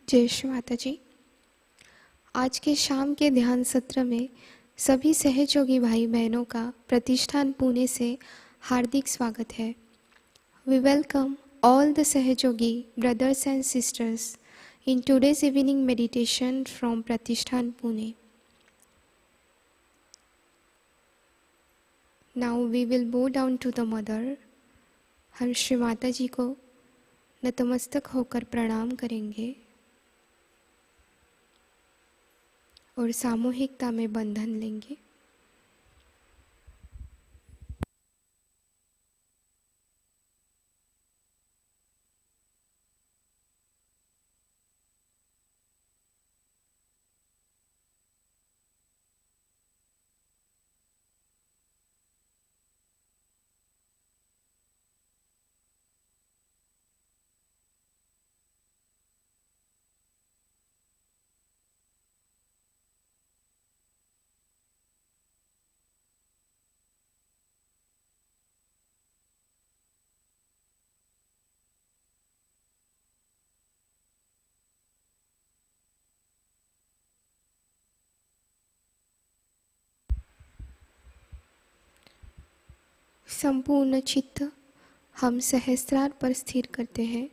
जय श्री माता जी। आज के शाम के ध्यान सत्र में सभी सहयोगी भाई बहनों का प्रतिष्ठान पुणे से हार्दिक स्वागत है। We welcome all the Sahajogi brothers and sisters in today's evening meditation from Pratishthan Pune. Now we will bow down to the mother. हम श्री माता जी को नतमस्तक होकर प्रणाम करेंगे और सामूहिकता में बंधन लेंगे। संपूर्ण चित्त हम सहस्त्रार पर स्थिर करते हैं।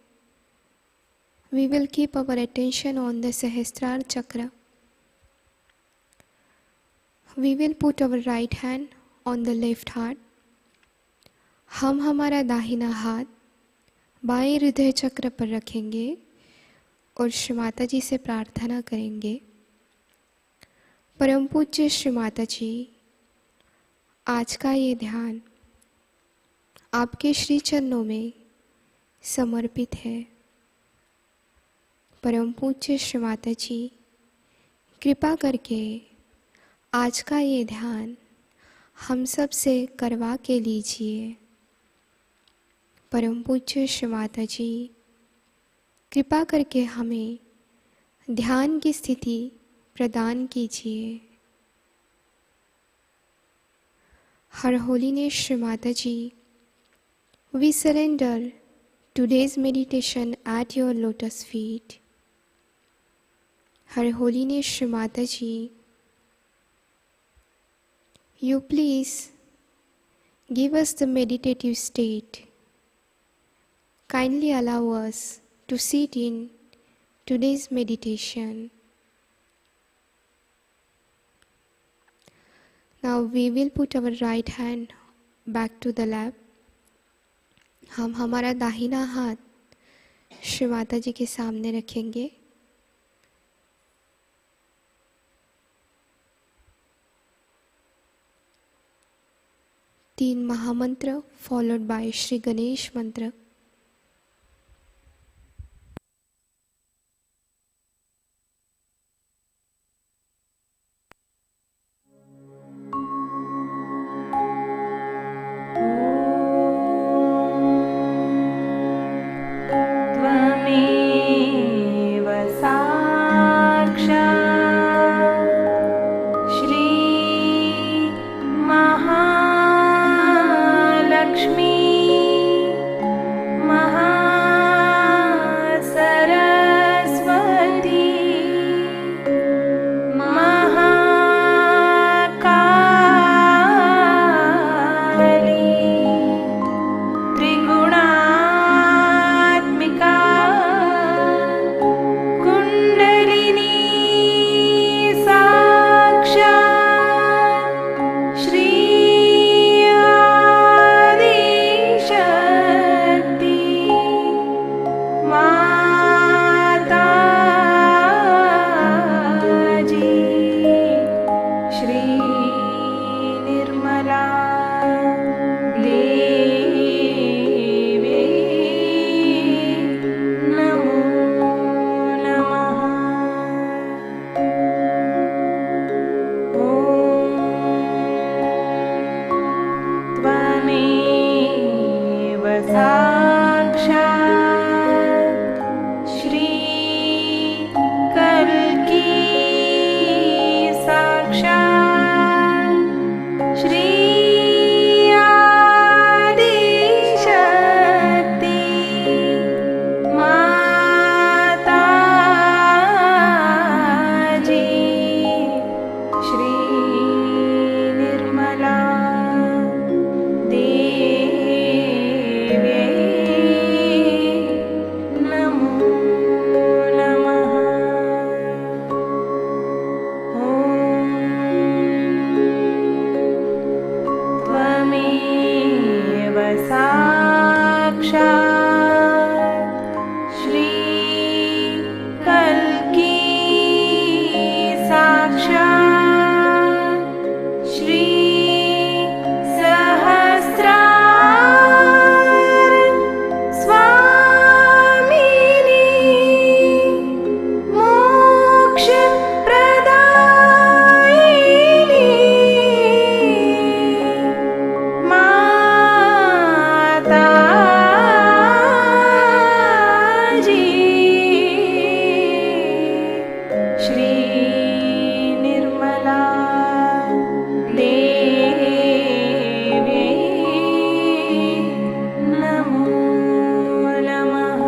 We will keep our attention on the सहस्त्रार चक्र. We will put our right hand on the left heart. हम हमारा दाहिना हाथ बाएं हृदय चक्र पर रखेंगे और श्री माता जी से प्रार्थना करेंगे। परम पूज्य श्री माता जी, आज का ये ध्यान आपके श्री चरणों में समर्पित है। परम पूज्य श्री माता जी, कृपा करके आज का ये ध्यान हम सब से करवा के लीजिए। परम पूज्य श्री माता जी, कृपा करके हमें ध्यान की स्थिति प्रदान कीजिए। हर holiness Shri Mata ji, we surrender today's meditation at your lotus feet. Her Holiness Shri Mataji, you please give us the meditative state. Kindly allow us to sit in today's meditation. Now we will put our right hand back to the lap. हम हमारा दाहिना हाथ श्री माता जी के सामने रखेंगे। तीन महामंत्र followed by Shri Ganesh मंत्र। श्री कल्की साक्षात् श्री सहस्रार स्वामिनी मोक्ष प्रदायिनी माताजी श्री निर्मला देवी नमो नमः।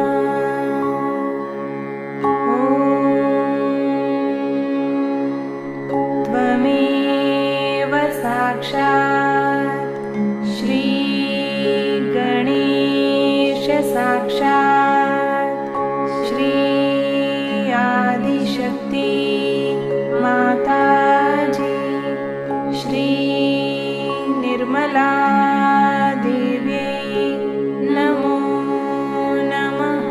त्वमेव साक्षात् श्री गणेश साक्षात् श्री आदिशक्ति माताजी श्री निर्मला देवी नमो नमः।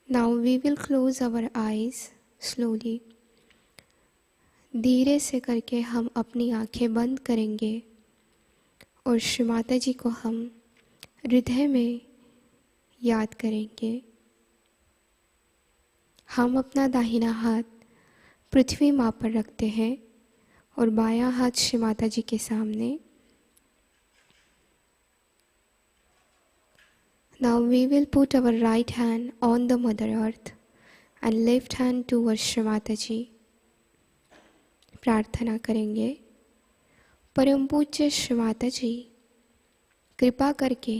Now we will close our eyes slowly. धीरे से करके हम अपनी आंखें बंद करेंगे और श्री माता जी को हम हृदय में याद करेंगे। हम अपना दाहिना हाथ पृथ्वी माँ पर रखते हैं और बायां हाथ श्री माता जी के सामने। Now we will put our right hand on the Mother Earth and left hand towards Shri Mataji. प्रार्थना करेंगे, परम पूज्य श्री माता जी, कृपा करके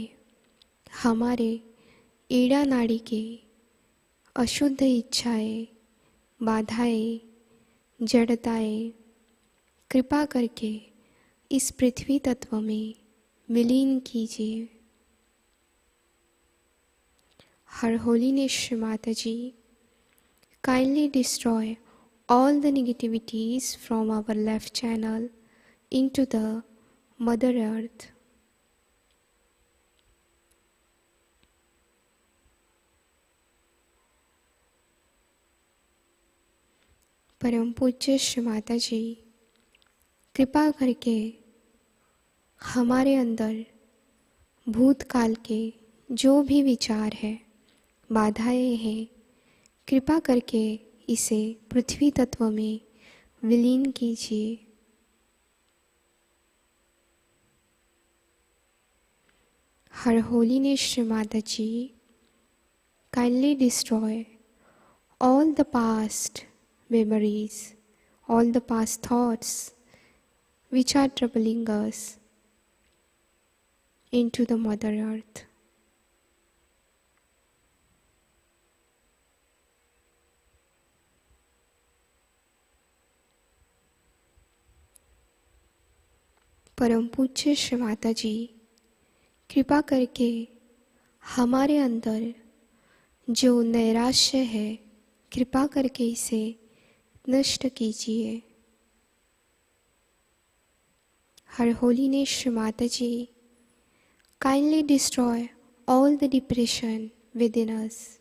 हमारे ईड़ा नाड़ी के अशुद्ध इच्छाएं, बाधाएं, जड़ताएं कृपा करके इस पृथ्वी तत्व में विलीन कीजिए। Her Holiness Shri Mataji, kindly destroy all the negativities from our left channel into the Mother Earth. परम पूज्य श्री माता जी, कृपा करके हमारे अंदर भूतकाल के जो भी विचार है, बाधाएं हैं, कृपा करके इसे पृथ्वी तत्व में विलीन कीजिए। Her Holiness Shri Mataji, kindly destroy all the past memories, all the past thoughts which are troubling us into the Mother Earth. परम पूज्य श्री माता जी, कृपा करके हमारे अंदर जो नैराश्य है, कृपा करके इसे नष्ट कीजिए। Her Holiness Shri Mataji, kindly destroy all the depression within us.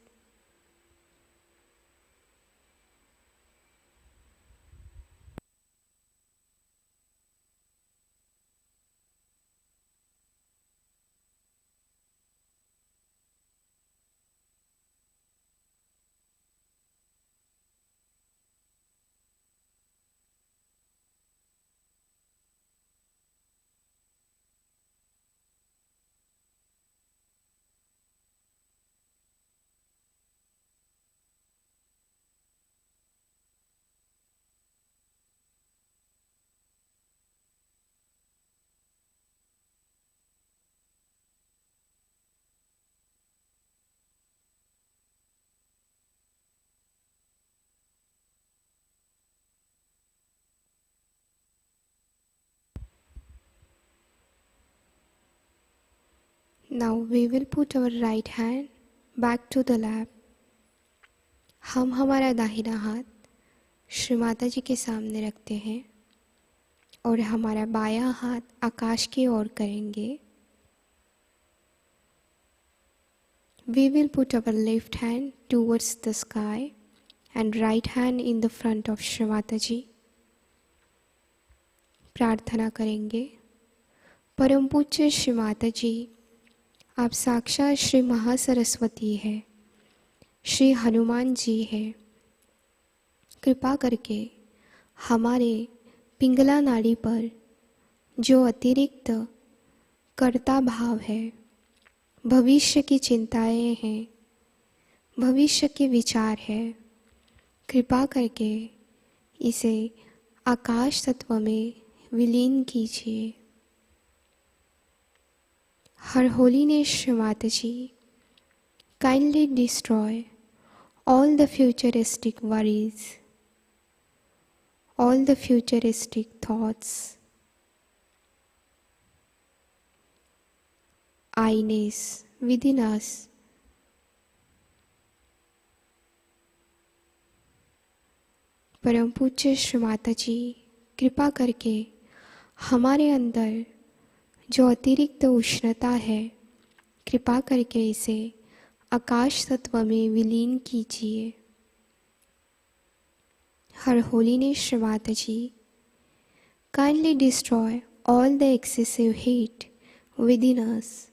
Now we will put our right hand back to the lap. हम हमारा दाहिना हाथ श्री माता जी के सामने रखते हैं और हमारा बायां हाथ आकाश की ओर करेंगे. We will put our left hand towards the sky and right hand in the front of Shri Mataji. प्रार्थना करेंगे. परम पूज्य श्री माता जी, आप साक्षात श्री महासरस्वती है, श्री हनुमान जी है. कृपा करके हमारे पिंगला नाड़ी पर जो अतिरिक्त कर्ता भाव है, भविष्य की चिंताएं हैं, भविष्य के विचार है, कृपा करके इसे आकाश तत्व में विलीन कीजिए. Her Holiness Shri Mataji, kindly destroy all the futuristic worries, all the futuristic thoughts, I-ness within us. परम पूज्य श्री माता जी, कृपा करके हमारे अंदर जो अतिरिक्त उष्णता है, कृपा करके इसे आकाश तत्व में विलीन कीजिए. हर holiness Shri Mata ji, kindly destroy all the excessive heat within us.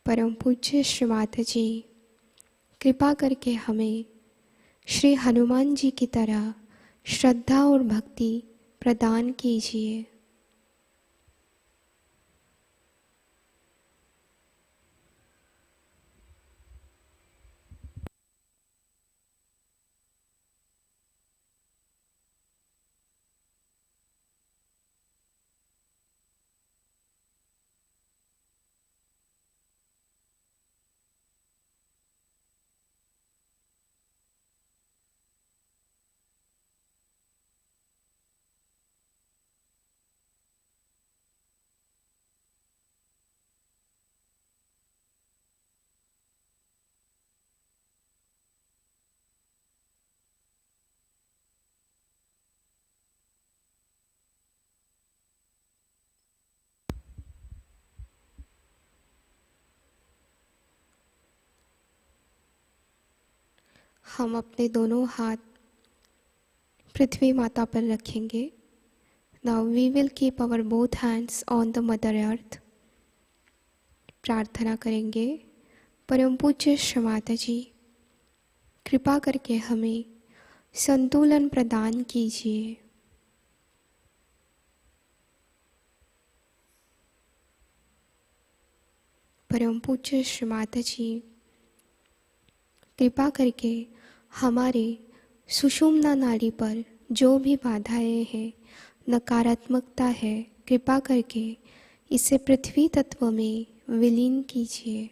परम पूज्य श्री माता जी, कृपा करके हमें श्री हनुमान जी की तरह श्रद्धा और भक्ति प्रदान कीजिए. हम अपने दोनों हाथ पृथ्वी माता पर रखेंगे. Now we will keep our both hands on the mother earth. प्रार्थना करेंगे. परम पूज्य श्री माता जी, कृपा करके हमें संतुलन प्रदान कीजिए. परम पूज्य श्री माता जी, कृपा करके हमारे सुषुम्ना नाड़ी पर जो भी बाधाएं हैं, नकारात्मकता है, कृपा करके इसे पृथ्वी तत्व में विलीन कीजिए.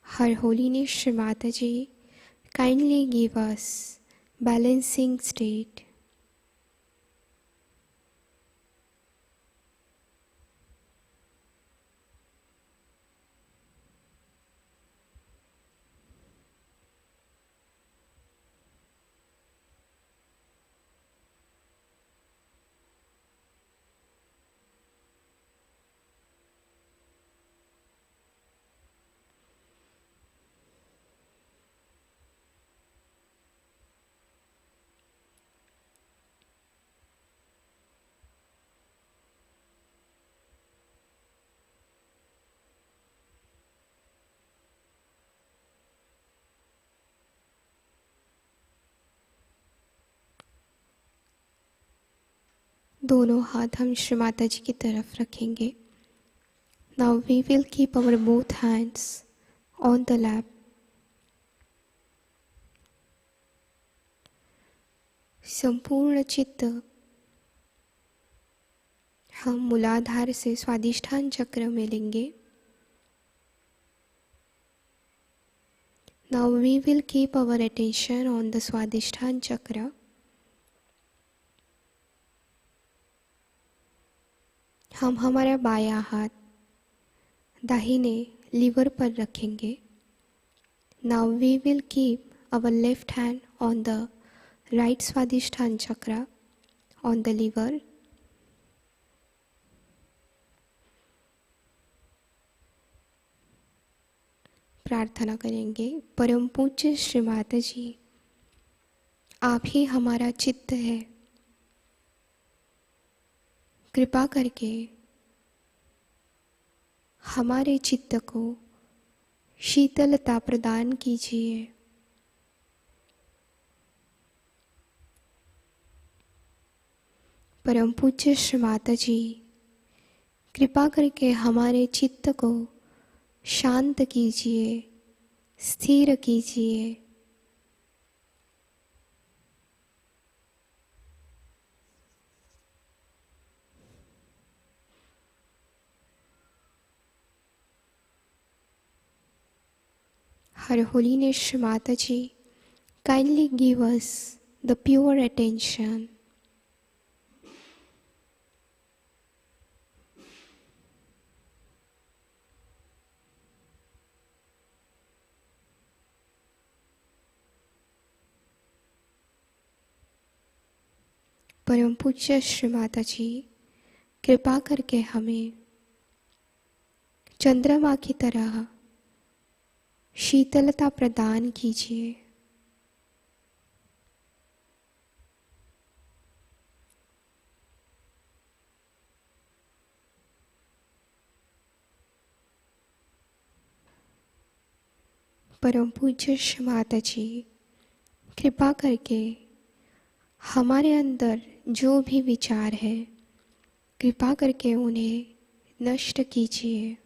हर holiness Shri Mata ji, kindly give us balancing state. दोनों हाथ हम श्री माता जी की तरफ रखेंगे. Now we will keep our both hands on the lap. संपूर्ण चित्त हम मूलाधार से स्वादिष्ठान चक्र में लेंगे. Now we will keep our attention on the Swadhisthana chakra. हम हमारा बायां हाथ दाहिने लीवर पर रखेंगे. Now we will keep our left hand on the right Swadhisthana chakra on the liver. प्रार्थना करेंगे. परम पूज्य श्री माताजी, आप ही हमारा चित्त है. कृपा करके हमारे चित्त को शीतलता प्रदान कीजिए. परम पूज्य श्री माताजी, कृपा करके हमारे चित्त को शांत कीजिए, स्थिर कीजिए. Her Holiness Shri Mataji, kindly give us the pure attention. परम पूज्य श्री माताजी, कृपा करके हमें चंद्रमा की तरह शीतलता प्रदान कीजिए. परम पूज्य श्री माताजी, कृपा करके हमारे अंदर जो भी विचार है, कृपा करके उन्हें नष्ट कीजिए.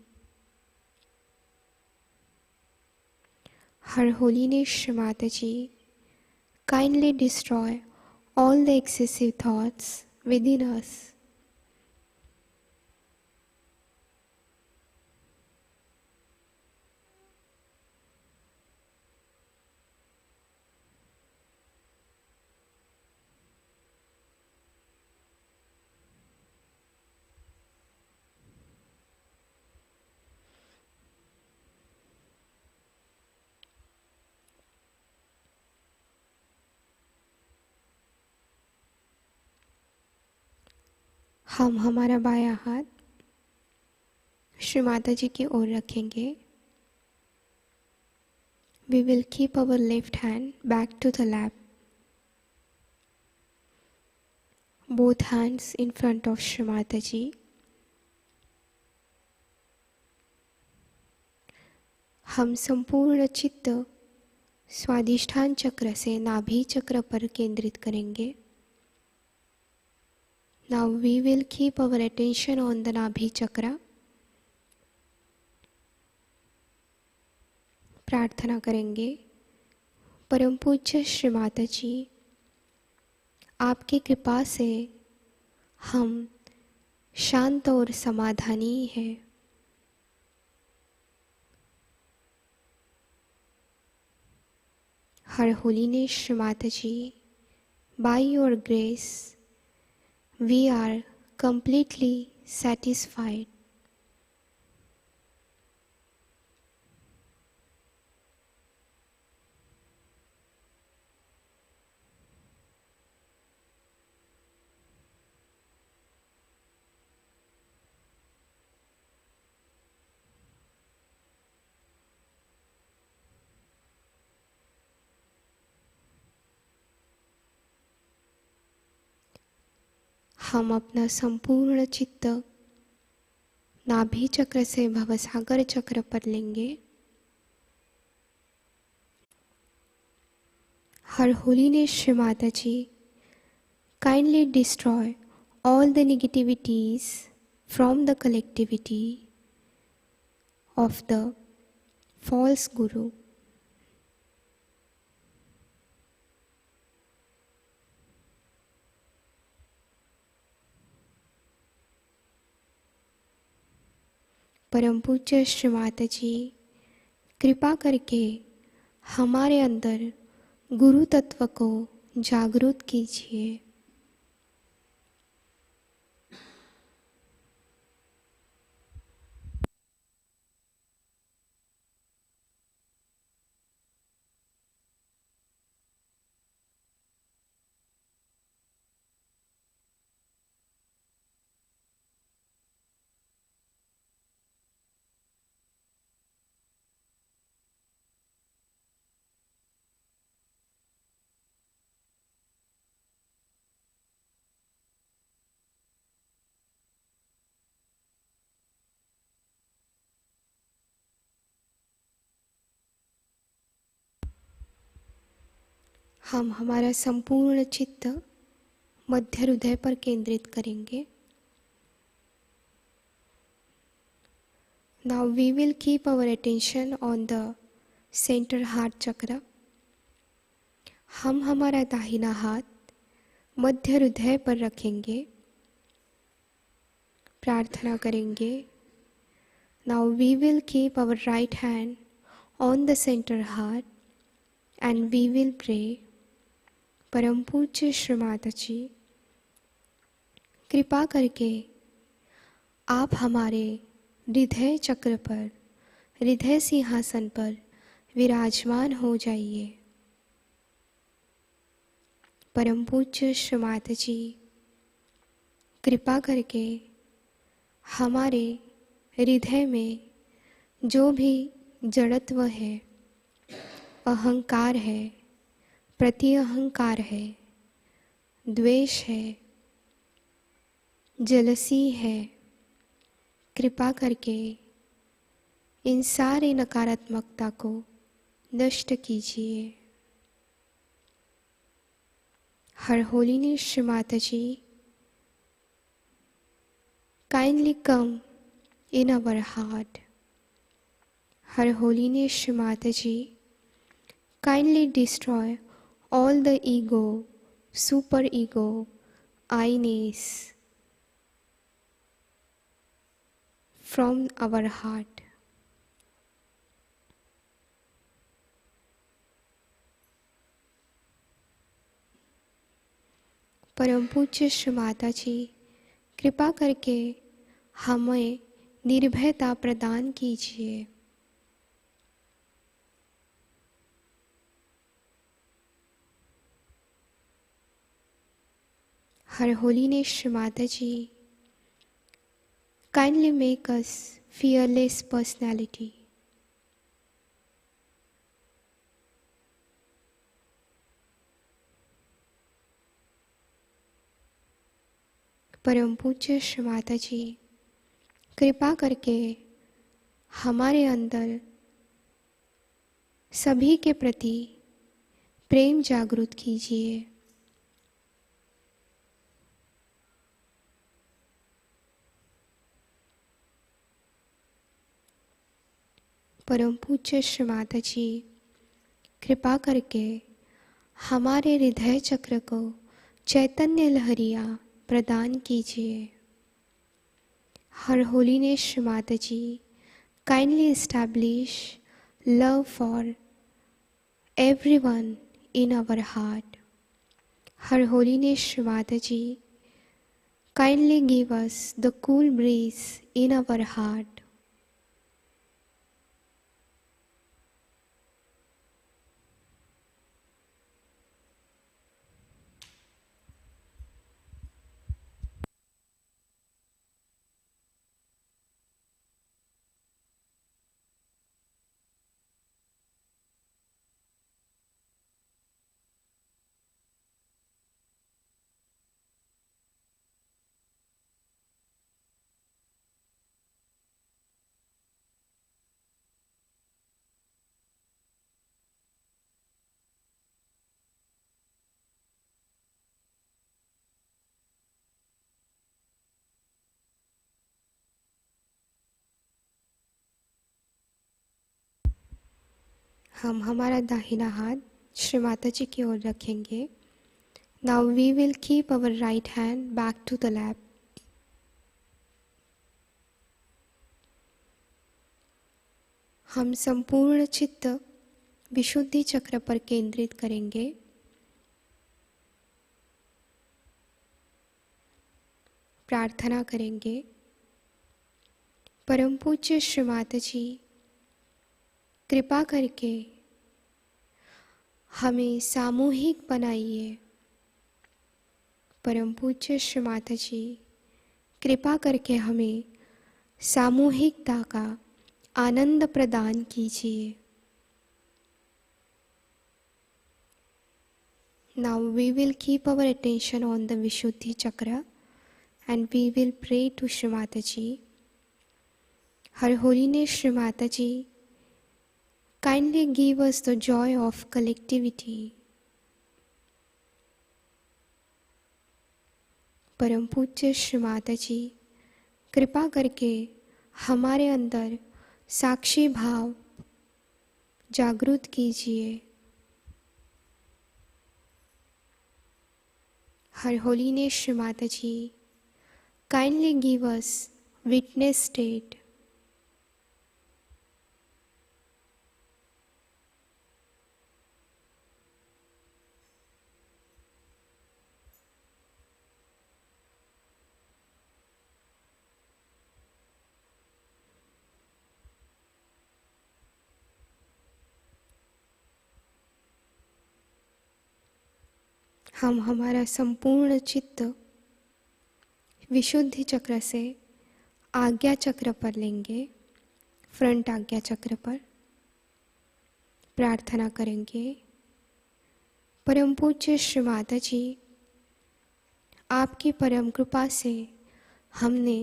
Her Holiness Shri Mataji, kindly destroy all the excessive thoughts within us. हम हमारा बायां हाथ श्री माताजी की ओर रखेंगे. We will keep our left hand back to the lap. Both hands in front of Shri Mataji. हम संपूर्ण चित्त स्वादिष्ठान चक्र से नाभि चक्र पर केंद्रित करेंगे. Now we will keep our attention on the Nabhi chakra. प्रार्थना करेंगे. परम पूज्य श्री माताजी, आपकी कृपा से हम शांत और समाधानी हैं. Her Holiness Shri Mataji, by your grace, we are completely satisfied. हम अपना संपूर्ण चित्त नाभि चक्र से भवसागर चक्र पर लेंगे. Her Holiness Shri Mataji, kindly destroy all the negativities from the collectivity of the false guru. परम पूज्य श्री माताजी, कृपा करके हमारे अंदर गुरु तत्व को जागृत कीजिए। हम हमारा संपूर्ण चित्त मध्य हृदय पर केंद्रित करेंगे। Now we will keep our attention on the center heart chakra. हम हमारा दाहिना हाथ मध्य हृदय पर रखेंगे, प्रार्थना करेंगे। Now we will keep our right hand on the center heart and we will pray. परम पूज्य श्री माताजी, कृपा करके आप हमारे हृदय चक्र पर, हृदय सिंहासन पर विराजमान हो जाइए। परम पूज्य श्री माताजी, कृपा करके हमारे हृदय में जो भी जड़त्व है, अहंकार है, प्रति अहंकार है, द्वेष है, जलसी है, कृपा करके इन सारे नकारात्मकता को नष्ट कीजिए। हर होलीनेस श्री माताजी, kindly come in our heart. Her Holiness Shri Mataji, kindly destroy all the ego, super ego, I-ness from our heart. परम पूज्य श्री माताजी, कृपा करके हमें निर्भयता प्रदान कीजिए। हर होलीनेस श्री माताजी, kindly make us fearless personality. परम पूज्य श्री माताजी, कृपा करके हमारे अंदर सभी के प्रति प्रेम जागृत कीजिए। परम पूज्य श्री माताजी, कृपा करके हमारे हृदय चक्र को चैतन्य लहरिया प्रदान कीजिए। हर होलीनेस श्री माताजी, kindly establish love for everyone in our heart. Her Holiness Shri Mataji, kindly give us the cool breeze in our heart. हम हमारा दाहिना हाथ श्री माता जी की ओर रखेंगे। Now we will keep our right hand back to the lap. हम संपूर्ण चित्त विशुद्धि चक्र पर केंद्रित करेंगे। प्रार्थना करेंगे। परम पूज्य श्री माताजी, कृपा करके हमें सामूहिक बनाइए। परम पूज्य श्री माताजी, कृपा करके हमें सामूहिकता का आनंद प्रदान कीजिए। Now we will keep our attention on the Vishuddhi Chakra and we will pray to Shri Mataji. Her Holiness Shri Mataji, kindly give us the joy of collectivity. परम पूज्य श्री माताजी, कृपा करके हमारे अंदर साक्षी भाव जागृत कीजिए। Her Holiness Shri Mataji, kindly give us witness state. हम हमारा संपूर्ण चित्त विशुद्धि चक्र से आज्ञा चक्र पर लेंगे, फ्रंट आज्ञा चक्र पर। प्रार्थना करेंगे। परम पूज्य श्री माताजी, आपकी परम कृपा से हमने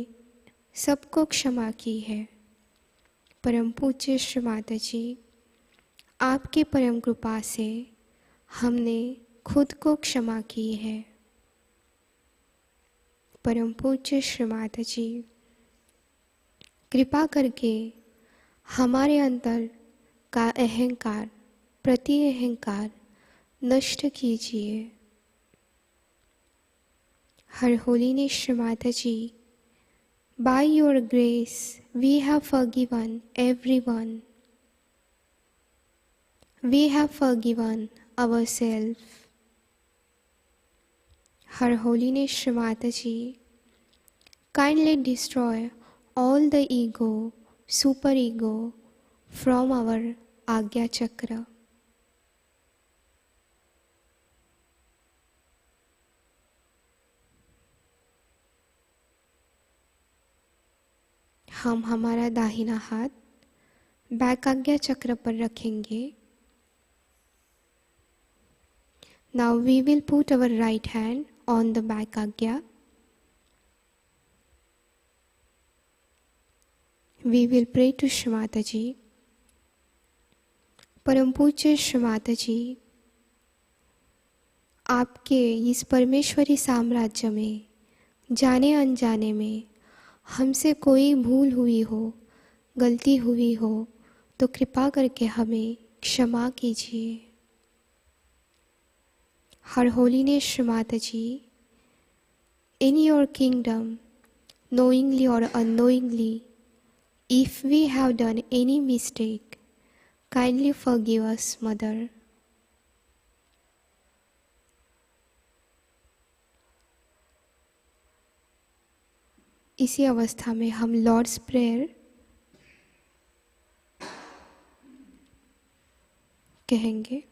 सबको क्षमा की है। परम पूज्य श्री माताजी, आपकी परम कृपा से हमने खुद को क्षमा की है। परम पूज्य श्री माताजी, कृपा करके हमारे अंदर का अहंकार, प्रति अहंकार नष्ट कीजिए। हर होलीनेस श्री माताजी, by your grace we have forgiven everyone. We have forgiven ourselves. Her Holiness Shri Mataji, kindly destroy all the ego, superego from our Agya Chakra. हम हमारा दाहिना हाथ बैक आज्ञा चक्र पर रखेंगे। Now we will put our right hand on the back agya. We will pray to Shri Mataji. परम पूज्य श्री माताजी, आपके इस परमेश्वरी साम्राज्य में जाने अनजाने में हमसे कोई भूल हुई हो, गलती हुई हो तो कृपा करके हमें क्षमा कीजिए। Her Holiness Shri Mataji, in your kingdom, knowingly or unknowingly, if we have done any mistake, kindly forgive us, Mother. इसी अवस्था में हम लॉर्ड्स प्रेयर कहेंगे।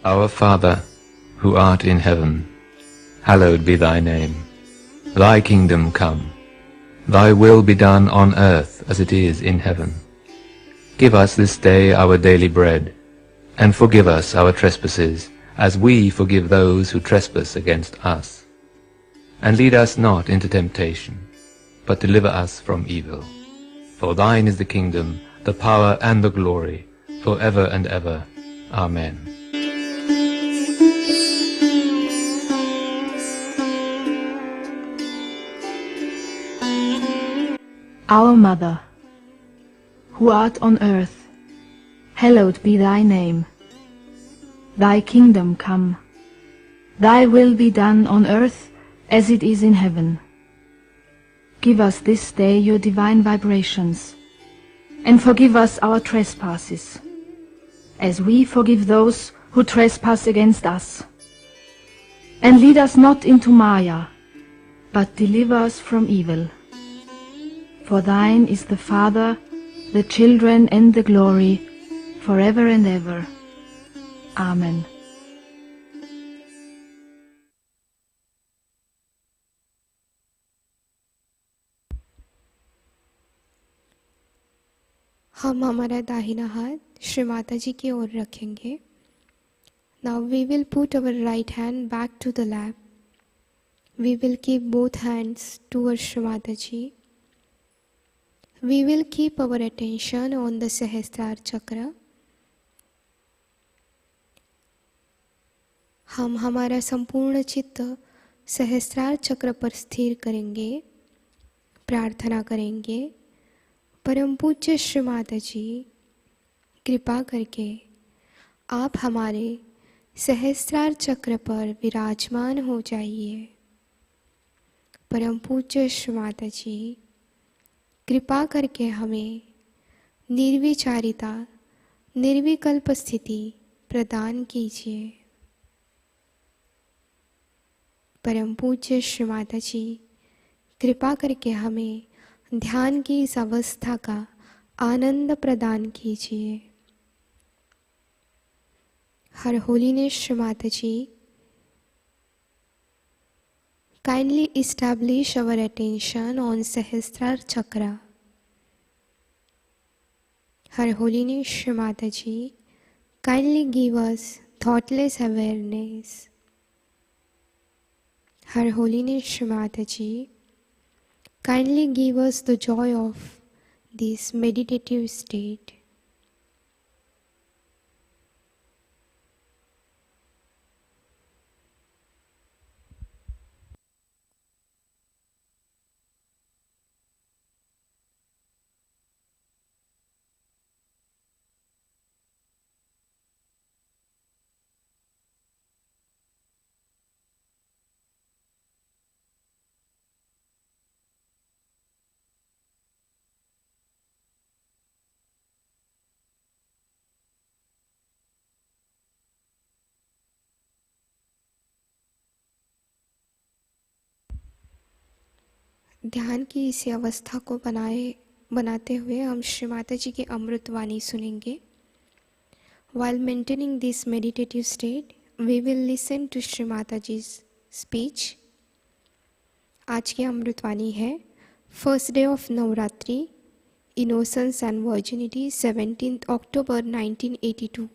Our Father, who art in heaven, hallowed be thy name. Thy kingdom come. Thy will be done on earth as it is in heaven. Give us this day our daily bread, and forgive us our trespasses, as we forgive those who trespass against us. And lead us not into temptation, but deliver us from evil. For thine is the kingdom, the power and the glory, for ever and ever. Amen. Our Mother, who art on earth, hallowed be thy name. Thy kingdom come. Thy will be done on earth as it is in heaven. Give us this day your divine vibrations, and forgive us our trespasses, as we forgive those who trespass against us. And lead us not into Maya, but deliver us from evil. For thine is the Father, the children, and the glory, forever and ever. Amen. हम हमारा दाहिना हाथ श्री माता जी की ओर रखेंगे. Now we will put our right hand back to the lap. We will keep both hands towards Shri Mataji. We will keep our attention on the Sahasrar Chakra. हम हमारा संपूर्ण चित्त सहस्रार चक्र पर स्थिर करेंगे. प्रार्थना करेंगे, परम पूज्य श्री माताजी, कृपा करके आप हमारे सहस्रार चक्र पर विराजमान हो जाइए. परम पूज्य श्री माताजी, कृपा करके हमें निर्विचारिता, निर्विकल्प स्थिति प्रदान कीजिए. परम पूज्य श्री माताजी, कृपा करके हमें ध्यान की इस अवस्था का आनंद प्रदान कीजिए. हर होलीनेस श्री माताजी, kindly establish our attention on Sahasrar Chakra. Her Holiness Shri Mataji, kindly give us thoughtless awareness. Her Holiness Shri Mataji, kindly give us the joy of this meditative state. ध्यान की इसी अवस्था को बनाते हुए हम श्री माता जी की अमृतवाणी सुनेंगे. While maintaining this meditative state, we will listen to Shri Mataji's speech. आज की अमृतवाणी है First day of Navaratri, Innocence and Virginity, 17th October 1982.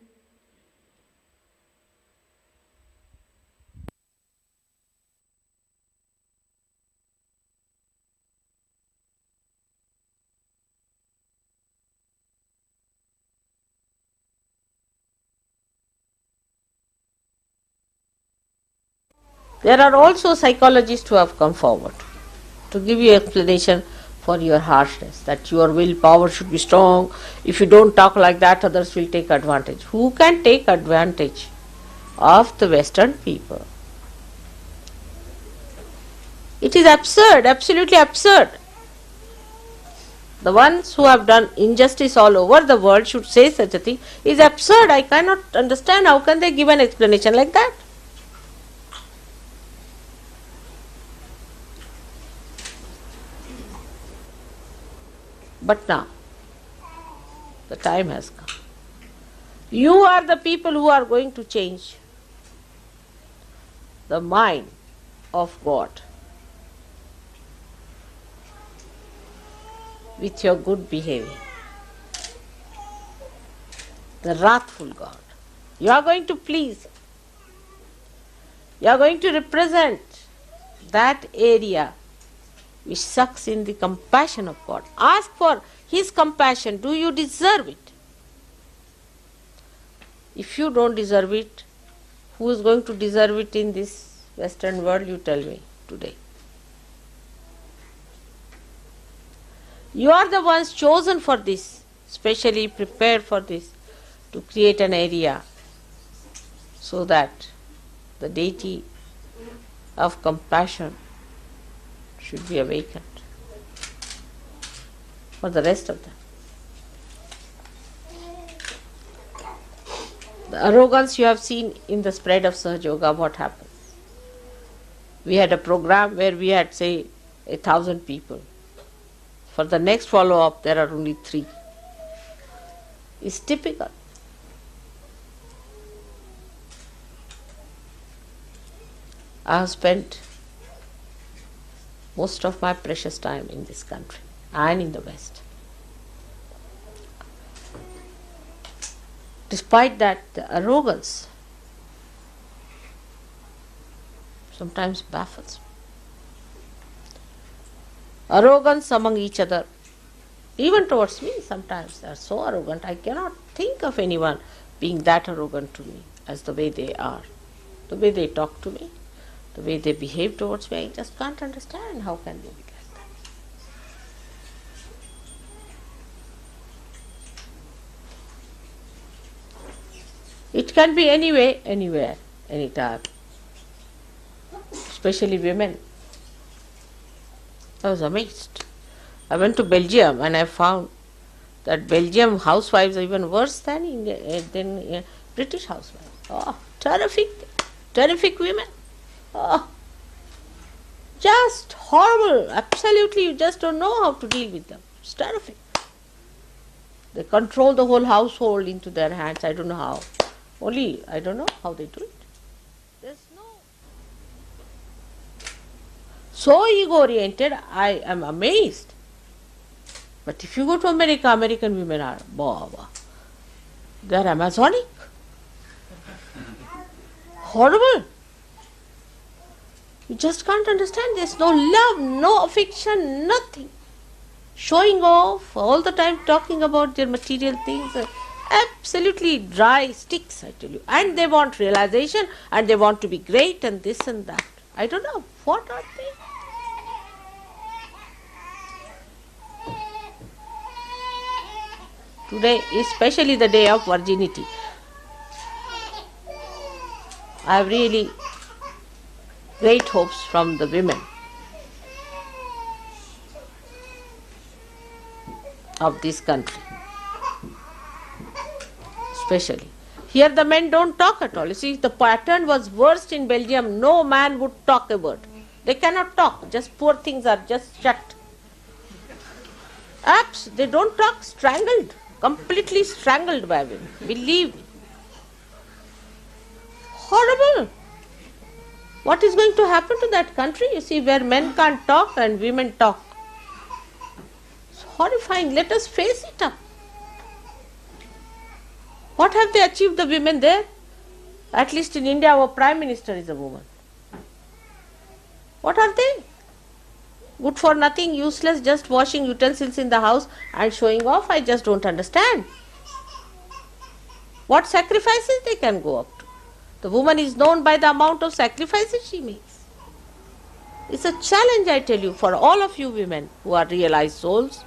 There are also psychologists who have come forward to give you explanation for your harshness, that your willpower should be strong. If you don't talk like that, others will take advantage. Who can take advantage of the Western people? It is absurd, absolutely absurd. The ones who have done injustice all over the world should say such a thing. It is absurd. I cannot understand how can they give an explanation like that. But now, the time has come. You are the people who are going to change the mind of God with your good behavior. The wrathful God. You are going to please. You are going to represent that area which sucks in the compassion of God. Ask for His compassion. Do you deserve it? If you don't deserve it, who is going to deserve it in this Western world? You tell me today. You are the ones chosen for this, specially prepared for this. to create an area so that the deity of compassion should be awakened for the rest of them. The arrogance you have seen in the spread of Sahajayoga, what happened? We had a program where we had, say, 1,000 people. For the next follow-up, there are only 3. It's typical. I have spent most of my precious time in this country and in the West. Despite that, the arrogance sometimes baffles me. Arrogance among each other, even towards me sometimes, they are so arrogant. I cannot think of anyone being that arrogant to me as the way they are. The way they talk to me, the way they behave towards me, I just can't understand how can they be like that. It can be anyway, anywhere, anytime. Especially women. I was amazed. I went to Belgium and I found that Belgium housewives are even worse than British housewives. Oh, terrific women. Oh, just horrible. Absolutely, you just don't know how to deal with them. It's terrific. They control the whole household into their hands. I don't know how. Only I don't know how they do it. There's no. So ego-oriented, I am amazed. But if you go to America, American women are, they are Amazonic. Horrible. You just can't understand. There's no love, no affection, nothing. Showing off, all the time talking about their material things. Absolutely dry sticks, I tell you. And they want realization and they want to be great and this and that. I don't know. What are they? Today, especially the day of Virginity, I have really great hopes from the women of this country. Especially. Here the men don't talk at all. You see, the pattern was worst in Belgium. No man would talk a word. They cannot talk. Just poor things are just shut. They don't talk, strangled. Completely strangled by women. Believe me. Horrible. What is going to happen to that country? You see, where men can't talk and women talk. It's horrifying. Let us face it up. What have they achieved, the women there? At least in India, our Prime Minister is a woman. What are they? Good for nothing, useless, just washing utensils in the house and showing off. I just don't understand. What sacrifices they can go up to. The woman is known by the amount of sacrifices she makes. It's a challenge, I tell you, for all of you women who are realized souls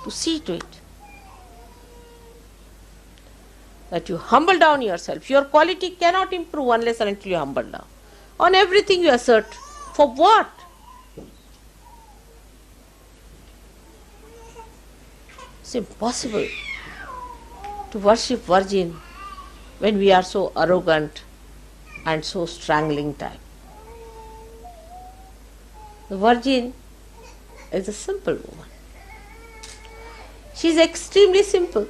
to see to it that you humble down yourself. Your quality cannot improve unless and until you humble down. On everything you assert. For what? It's impossible to worship Virgin when we are so arrogant and so strangling type. The Virgin is a simple woman. She is extremely simple.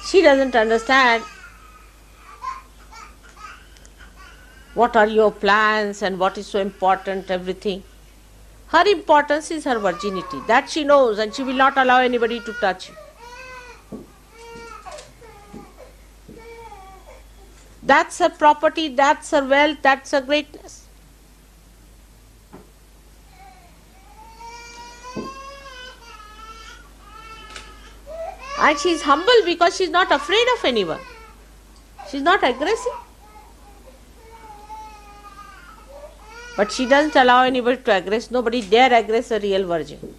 She doesn't understand what are your plans and what is so important, everything. Her importance is her virginity. That she knows, and she will not allow anybody to touch you. That's her property, that's her wealth, that's her greatness. And she is humble because she is not afraid of anyone. She is not aggressive. But she doesn't allow anybody to aggress. Nobody dare aggress a real virgin.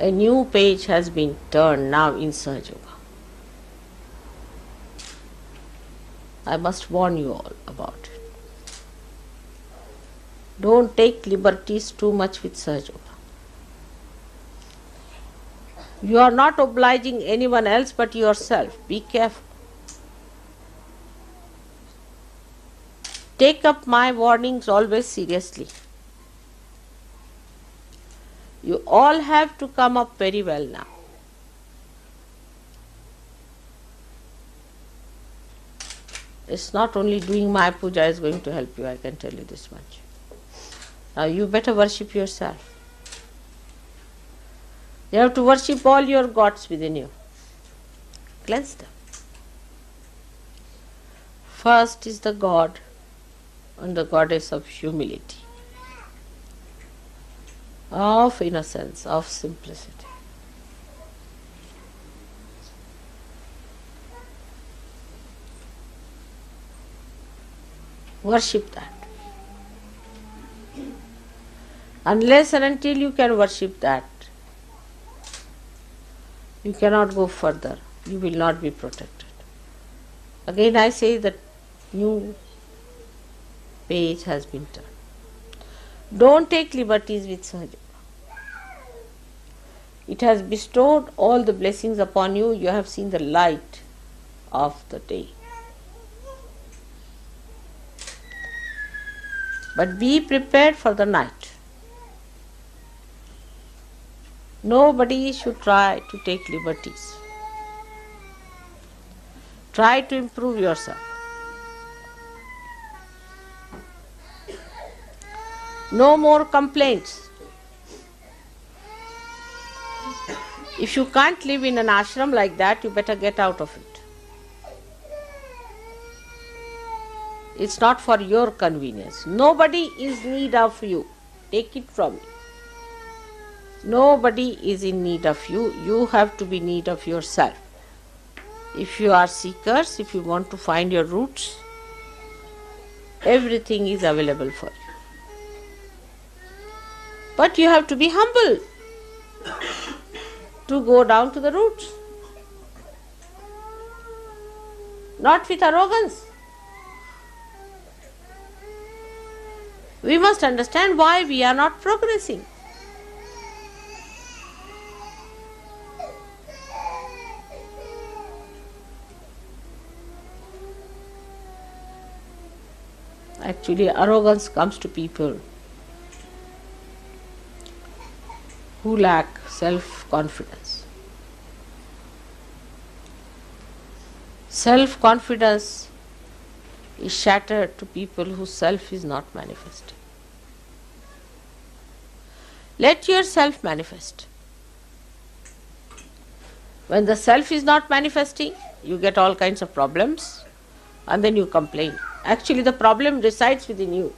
A new page has been turned now in Sahajayoga. I must warn you all about it. Don't take liberties too much with Sahajayoga. You are not obliging anyone else but yourself. Be careful. Take up my warnings always seriously. You all have to come up very well now. It's not only doing my puja is going to help you, I can tell you this much. Now you better worship yourself. You have to worship all your gods within you. Cleanse them. First is the God and the goddess of humility, of innocence, of simplicity. Worship that. Unless and until you can worship that, you cannot go further. You will not be protected. Again I say that new page has been turned. Don't take liberties with Sahaja. It has bestowed all the blessings upon you. You have seen the light of the day. But be prepared for the night. Nobody should try to take liberties. Try to improve yourself. No more complaints. If you can't live in an ashram like that, you better get out of it. It's not for your convenience. Nobody is in need of you. Take it from me. Nobody is in need of you. You have to be in need of yourself. If you are seekers, if you want to find your roots, everything is available for you. But you have to be humble to go down to the roots. Not with arrogance. We must understand why we are not progressing. Actually, arrogance comes to people who lack self-confidence. Self-confidence is shattered to people whose self is not manifesting. Let yourself manifest. When the self is not manifesting, you get all kinds of problems and then you complain. Actually, the problem resides within you.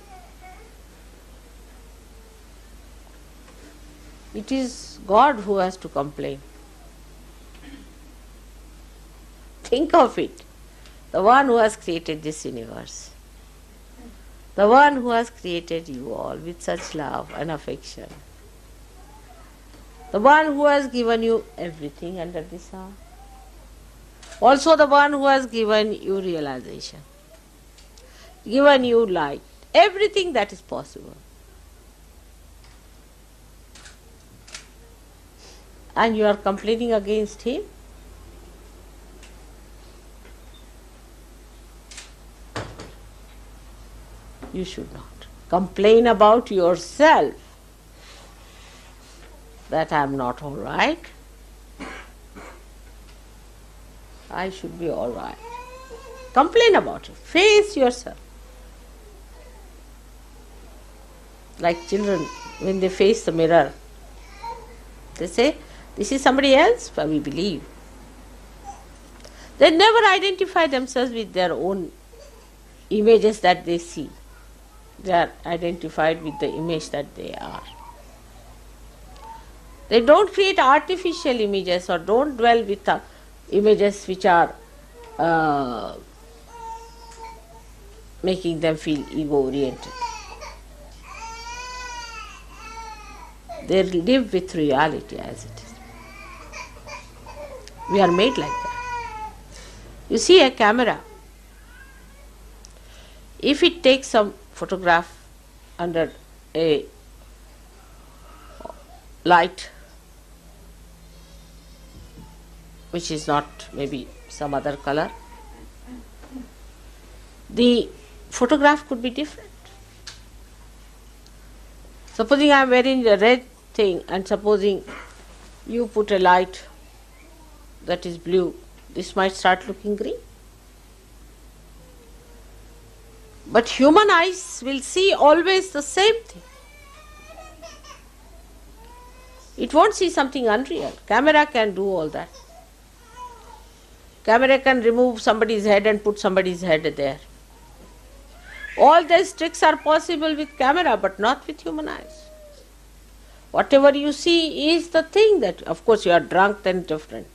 It is God who has to complain. Think of it. The one who has created this universe. The one who has created you all with such love and affection. The one who has given you everything under the sun. Also the one who has given you realization. Given you light. Everything that is possible. And you are complaining against him? You should not. Complain about yourself that I am not all right. I should be all right. Complain about it. Face yourself. Like children, when they face the mirror, they say, this is somebody else, but we believe. They never identify themselves with their own images that they see. They are identified with the image that they are. They don't create artificial images or don't dwell with the images which are making them feel ego-oriented. They live with reality as it is. We are made like that. You see a camera, if it takes some photograph under a light which is not maybe some other color, the photograph could be different. Supposing I am wearing a red thing and supposing you put a light that is blue, this might start looking green. But human eyes will see always the same thing. It won't see something unreal. Camera can do all that. Camera can remove somebody's head and put somebody's head there. All these tricks are possible with camera, but not with human eyes. Whatever you see is the thing that, of course, you are drunk, then different.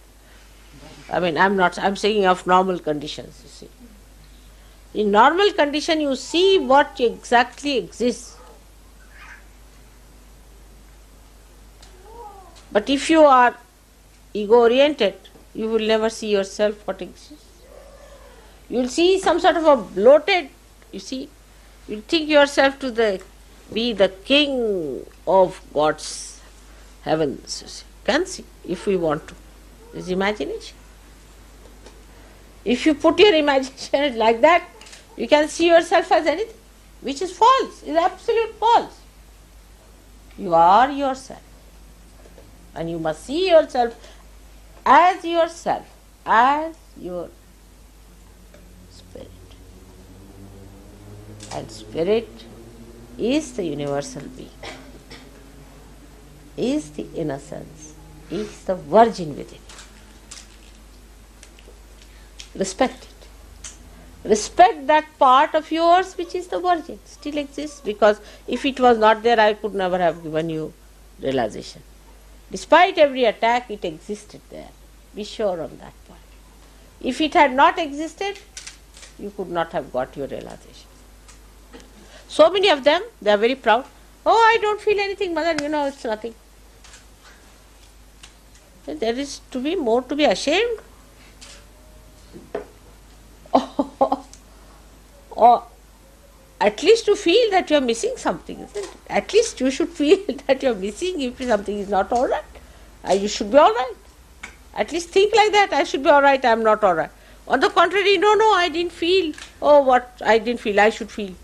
I mean, I'm saying of normal conditions, you see. In normal condition, you see what exactly exists. But if you are ego-oriented, you will never see yourself what exists. You will see some sort of a bloated, you see, you will think yourself to be the king of God's heavens, you see. Can see, if we want to. This is imagination. If you put your imagination like that, you can see yourself as anything, which is false, is absolute false. You are yourself. And you must see yourself, as your spirit. And spirit is the universal being, is the innocence, is the virgin within you. Respect it. Respect that part of yours which is the virgin, still exists, because if it was not there, I could never have given you realization. Despite every attack, it existed there. Be sure on that point. If it had not existed, you could not have got your realization. So many of them, they are very proud. Oh, I don't feel anything, mother, it's nothing. There is to be more to be ashamed. Or at least to feel that you are missing something, isn't it? At least you should feel that you are missing if something is not all right. You should be all right. At least think like that, I should be all right, I am not all right. On the contrary, no, I didn't feel. Oh, what I didn't feel, I should feel.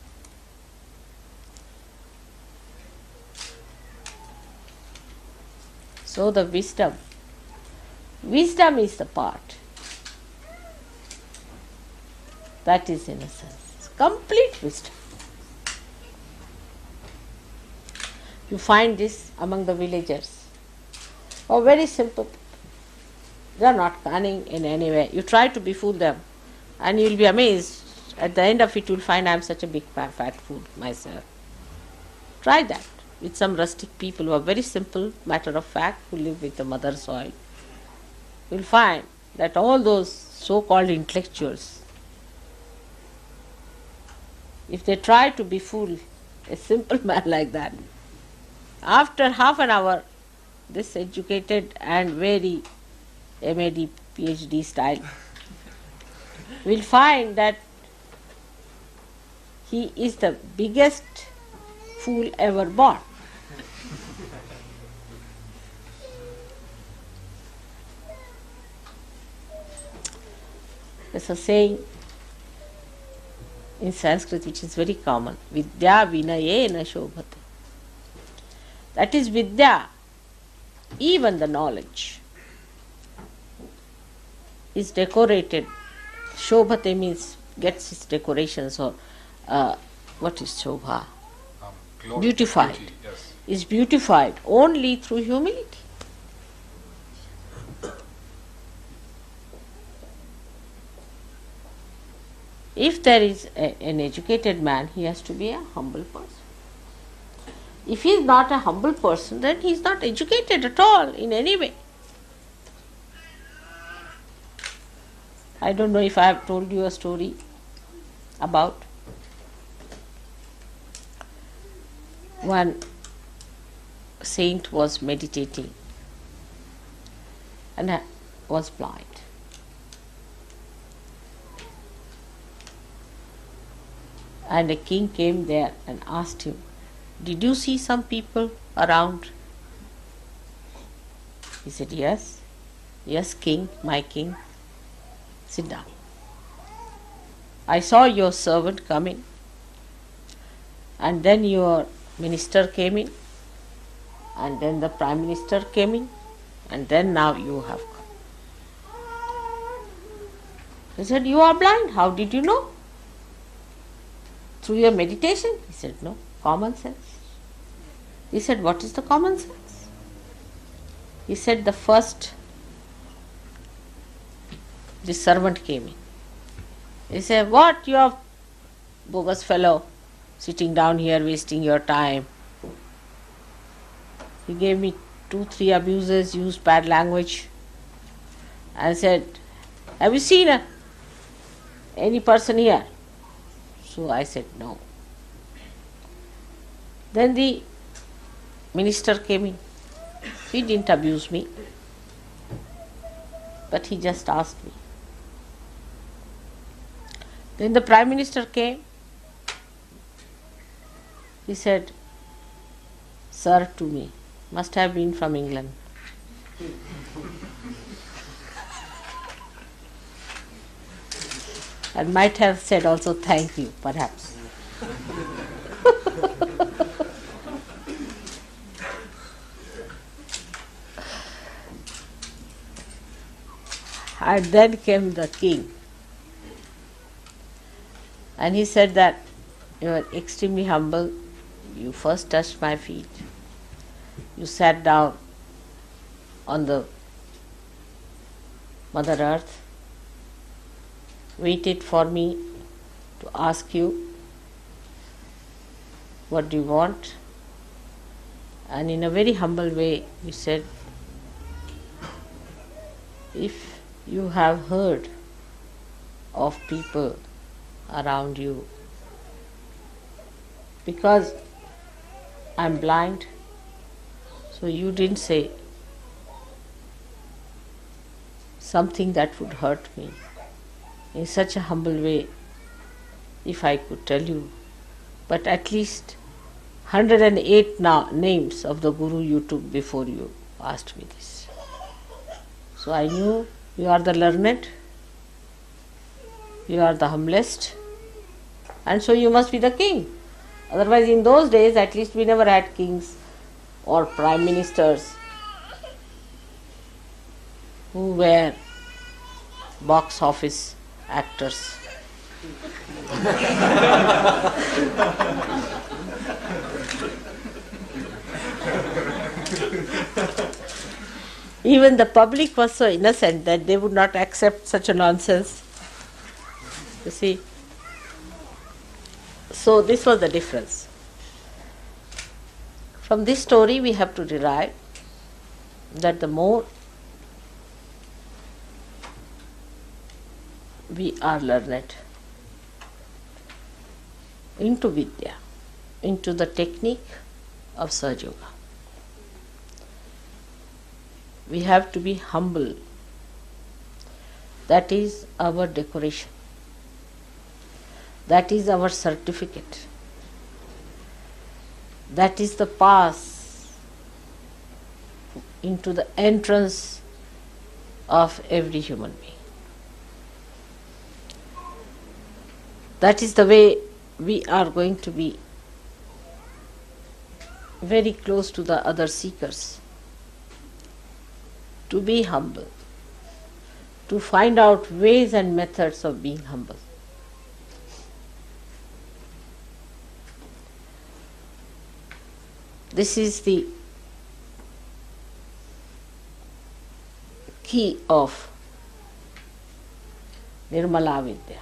So the wisdom is the part. That is innocence, complete wisdom. You find this among the villagers. Oh, very simple. They are not cunning in any way. You try to befool them and you will be amazed. At the end of it, you will find I am such a big fat fool myself. Try that with some rustic people who are very simple, matter of fact, who live with the mother soil. You will find that all those so-called intellectuals, if they try to befool a simple man like that, after half an hour, this educated and very MAD, PhD style, will find that he is the biggest fool ever born. There's a saying in Sanskrit which is very common, Vidya vinayena shobhate. That is Vidya, even the knowledge, is decorated. Shobhate means gets its decorations, or what is Shobha? Beautified. Beauty, yes. Is beautified only through humility. If there is an educated man, he has to be a humble person. If he is not a humble person, then he is not educated at all in any way. I don't know if I have told you a story about one saint was meditating, and was blind. And a king came there and asked him, "Did you see some people around?" He said, "Yes. Yes, king, my king. Sit down. I saw your servant come in, and then your minister came in, and then the prime minister came in, and then now you have come." He said, "You are blind. How did you know?" "Through your meditation." He said, "No, common sense." He said, "What is the common sense?" He said, "The first, the servant came in. He said, 'What, you are bogus fellow, sitting down here wasting your time.' He gave me 2-3 abuses, used bad language, and said, 'Have you seen any person here?' So I said, 'No.' Then the minister came in. He didn't abuse me, but he just asked me. Then the prime minister came. He said, 'Sir' to me. Must have been from England. And might have said also, 'Thank you,' perhaps. And then came the king. And he said that, 'You are extremely humble. You first touched my feet. You sat down on the Mother Earth, waited for me to ask you, what do you want? And in a very humble way, you said, if you have heard of people around you, because I'm blind, so you didn't say something that would hurt me in such a humble way, if I could tell you, but at least 108 names of the Guru you took before you asked me this. So I knew you are the learned, you are the humblest, and so you must be the king. Otherwise, in those days, at least we never had kings or prime ministers who were box office actors. Even the public was so innocent that they would not accept such a nonsense. You see? So this was the difference. From this story we have to derive that the more we are learned into Vidya, into the technique of Sahajayoga, we have to be humble. That is our decoration. That is our certificate. That is the pass into the entrance of every human being. That is the way we are going to be very close to the other seekers. To be humble, to find out ways and methods of being humble. This is the key of Nirmala Vidya.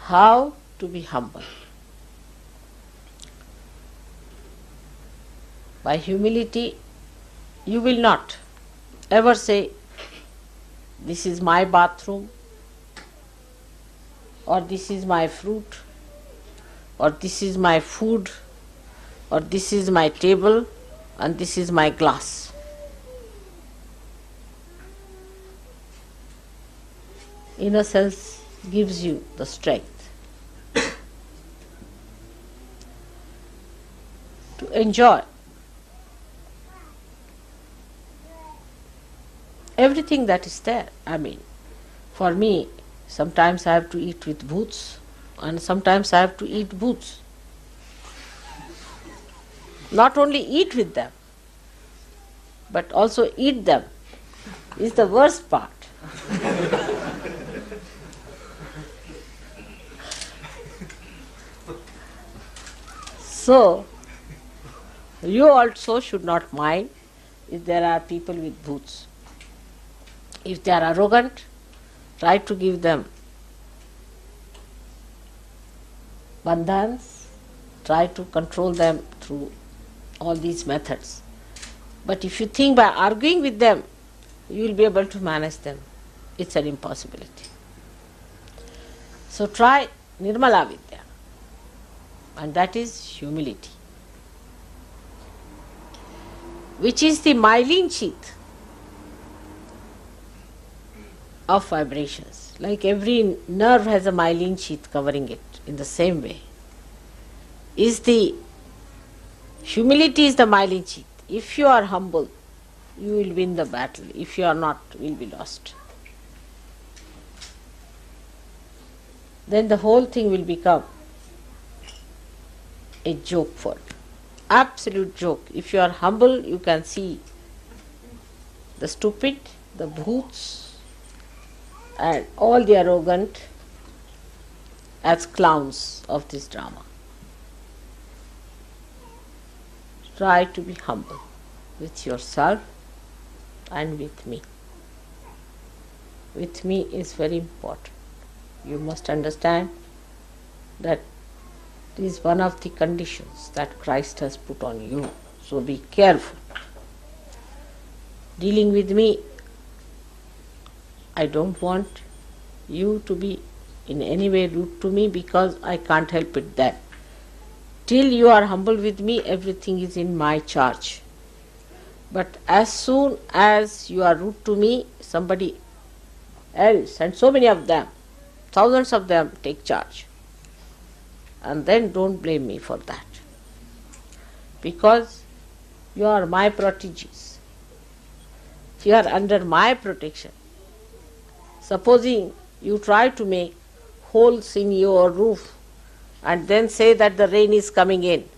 How to be humble. By humility, you will not ever say, this is my bathroom, or this is my fruit, or this is my food, or this is my table, and this is my glass. Innocence gives you the strength to enjoy everything that is there. I mean, for me, sometimes I have to eat with boots, and sometimes I have to eat boots. Not only eat with them, but also eat them is the worst part. So, you also should not mind if there are people with boots. If they are arrogant, try to give them bandhans, try to control them through all these methods. But if you think by arguing with them, you will be able to manage them, it's an impossibility. So try Nirmala Vidya, and that is humility, which is the myelin sheath of vibrations. Like every nerve has a myelin sheath covering it, in the same way is the humility is the myelin sheath. If you are humble, you will win the battle. If you are not, you will be lost. Then the whole thing will become a joke for you. Absolute joke. If you are humble, you can see the stupid, the brutes, and all the arrogant as clowns of this drama. Try to be humble with yourself and with me. With me is very important. You must understand that it is one of the conditions that Christ has put on you. So be careful. Dealing with me, I don't want you to be in any way rude to me, because I can't help it then. Till you are humble with me, everything is in my charge. But as soon as you are rude to me, somebody else, and so many of them, thousands of them, take charge. And then don't blame me for that. Because you are my proteges. You are under my protection. Supposing you try to make holes in your roof and then say that the rain is coming in,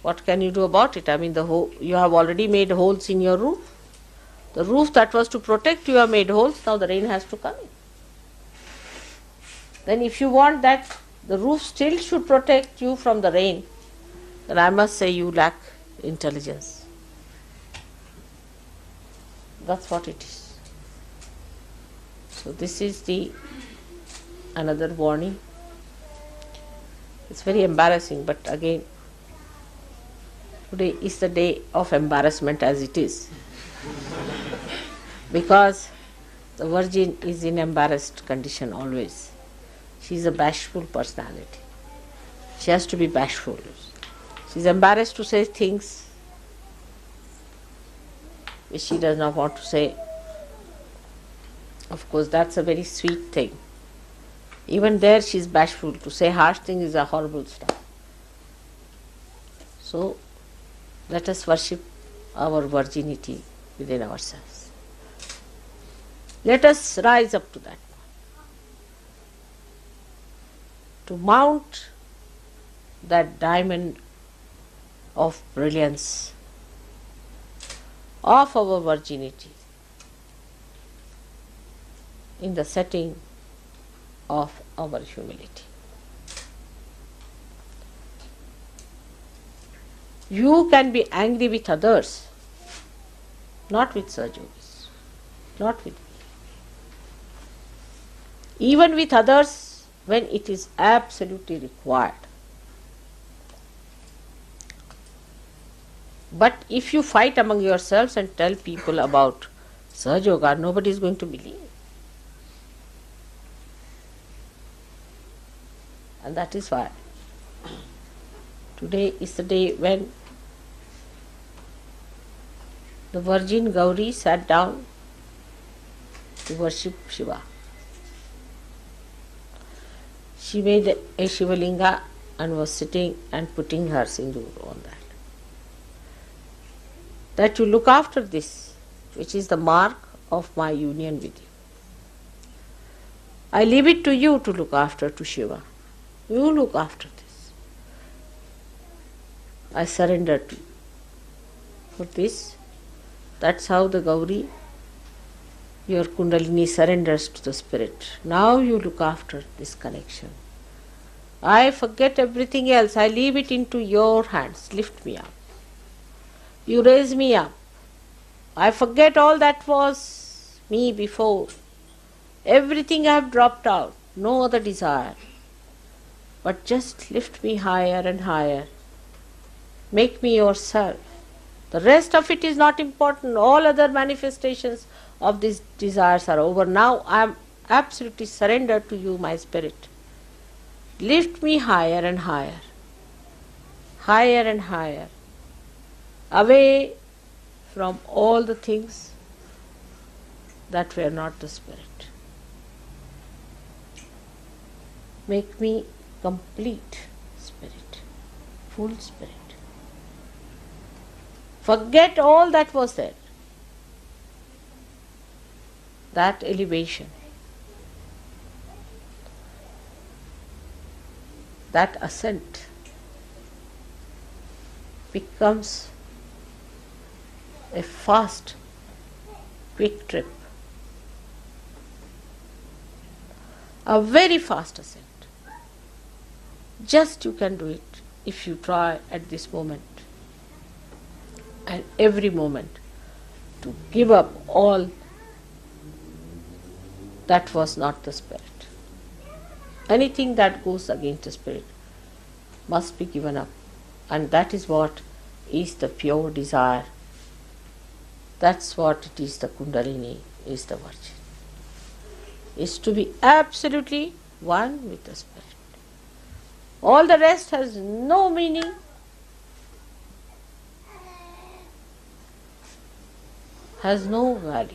what can you do about it? I mean, you have already made holes in your roof. The roof that was to protect you have made holes, now the rain has to come in. Then if you want that the roof still should protect you from the rain, then I must say you lack intelligence. That's what it is. So this is another warning. It's very embarrassing, but again, today is the day of embarrassment as it is. Because the Virgin is in embarrassed condition always. She is a bashful personality. She has to be bashful. She is embarrassed to say things which she does not want to say. Of course, that's a very sweet thing. Even there she is bashful. To say harsh things is a horrible stuff. So, let us worship our virginity within ourselves. Let us rise up to that. To mount that diamond of brilliance of our virginity in the setting of our humility. You can be angry with others, not with Sahajogis, not with me. Even with others when it is absolutely required. But if you fight among yourselves and tell people about Sahajayoga, nobody is going to believe. And that is why today is the day when the Virgin Gauri sat down to worship Shiva. She made a Shivalinga and was sitting and putting her sindoor on that. That you look after this, which is the mark of my union with you. I leave it to you to look after to Shiva. You look after this. I surrender to you. For this, that's how the Gauri, your Kundalini, surrenders to the Spirit. Now you look after this connection. I forget everything else. I leave it into your hands. Lift me up. You raise me up. I forget all that was me before. Everything I have dropped out. No other desire. But just lift me higher and higher. Make me yourself. The rest of it is not important. All other manifestations of these desires are over. Now I am absolutely surrendered to you, my Spirit. Lift me higher and higher. Higher and higher. Away from all the things that were not the Spirit. Make me complete Spirit, full Spirit. Forget all that was there. That elevation, that ascent becomes a fast, quick trip. A very fast ascent. Just you can do it if you try at this moment and every moment to give up all that was not the Spirit. Anything that goes against the Spirit must be given up, and that is what is the pure desire. That's what it is, the Kundalini is the Virgin. Is to be absolutely one with the Spirit. All the rest has no meaning. Has no value.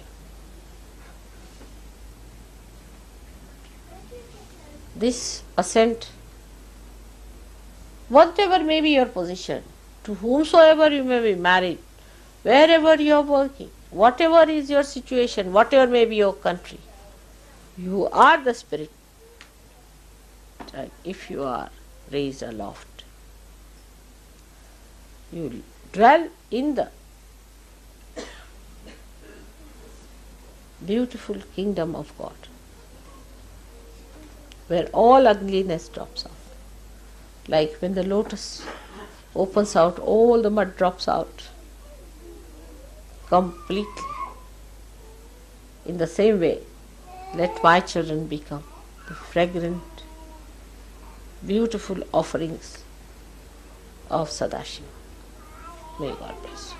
This ascent, whatever may be your position, to whomsoever you may be married, wherever you are working, whatever is your situation, whatever may be your country, you are the Spirit. And if you are raised aloft, you dwell in the beautiful kingdom of God, where all ugliness drops off. Like when the lotus opens out, all the mud drops out completely. In the same way, let my children become the fragrant, beautiful offerings of Sadashiva. May God bless you.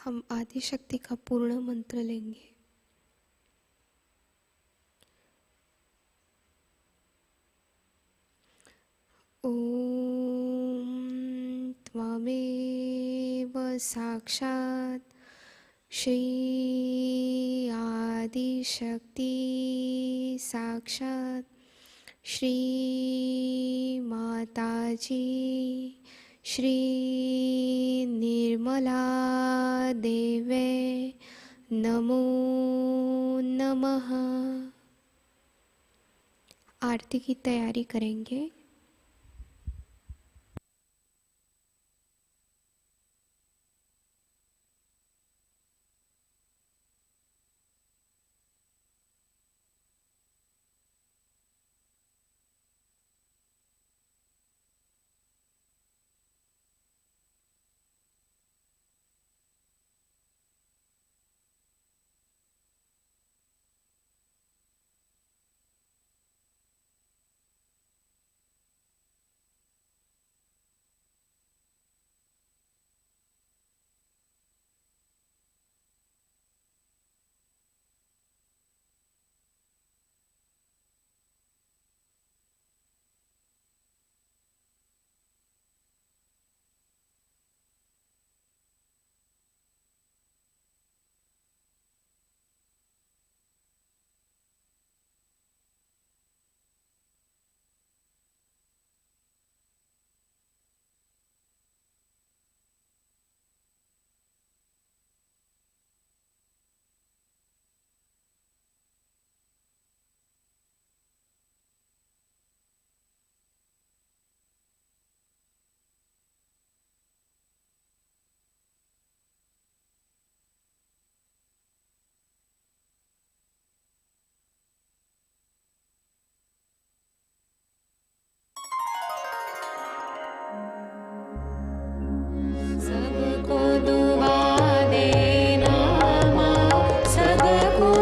हम आदि शक्ति का पूर्ण मंत्र लेंगे। ओम त्वमेव साक्षात् श्री आदिशक्ति साक्षात् श्री माताजी श्री निर्मला देवे नमो नमः। आरती की तैयारी करेंगे। सबको दुआ देना माँ सबको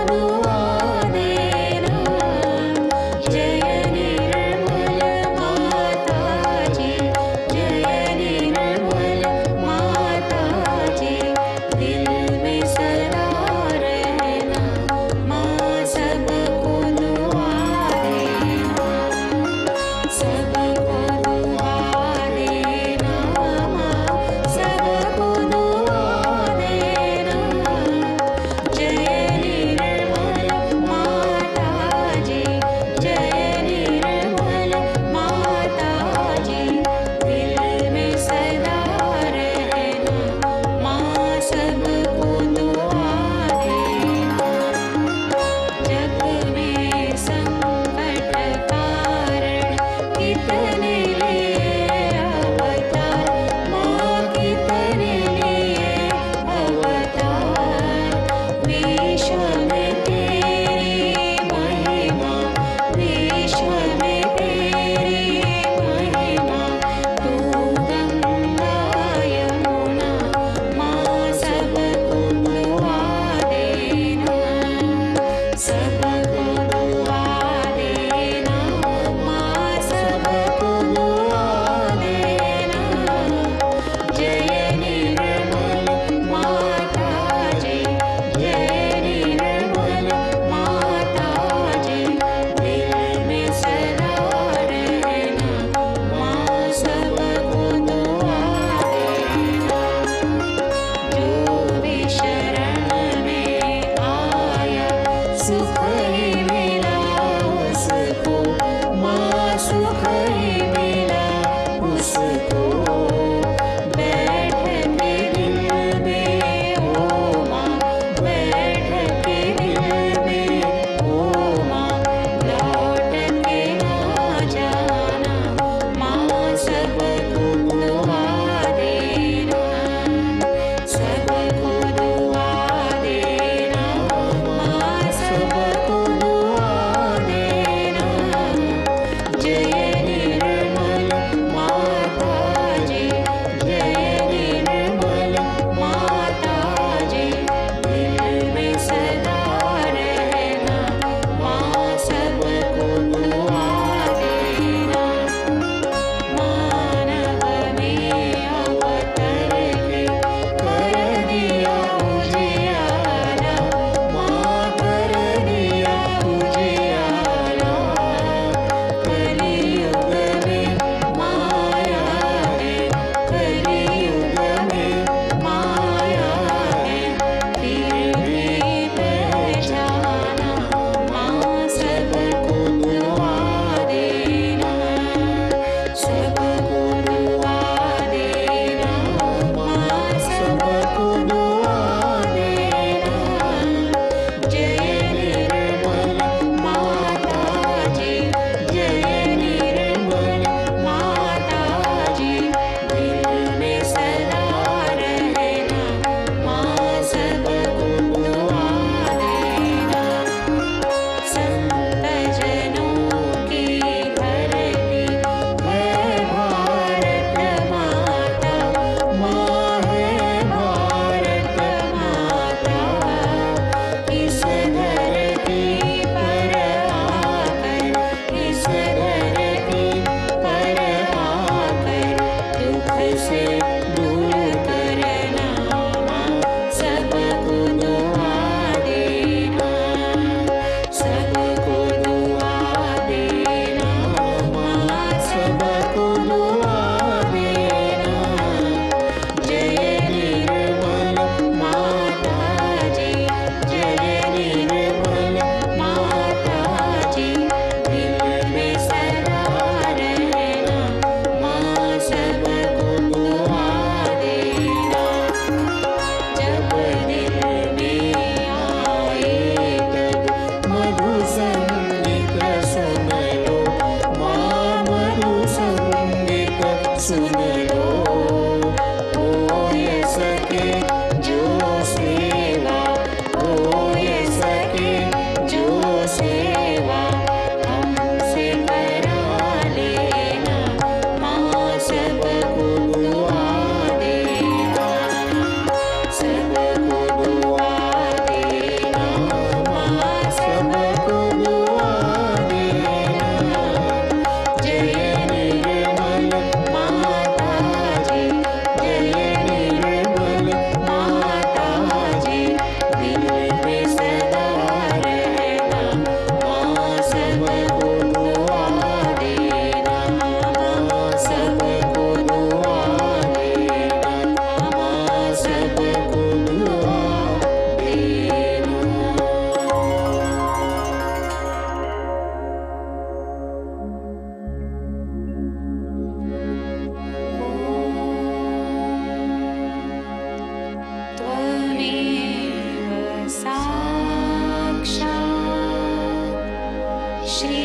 श्री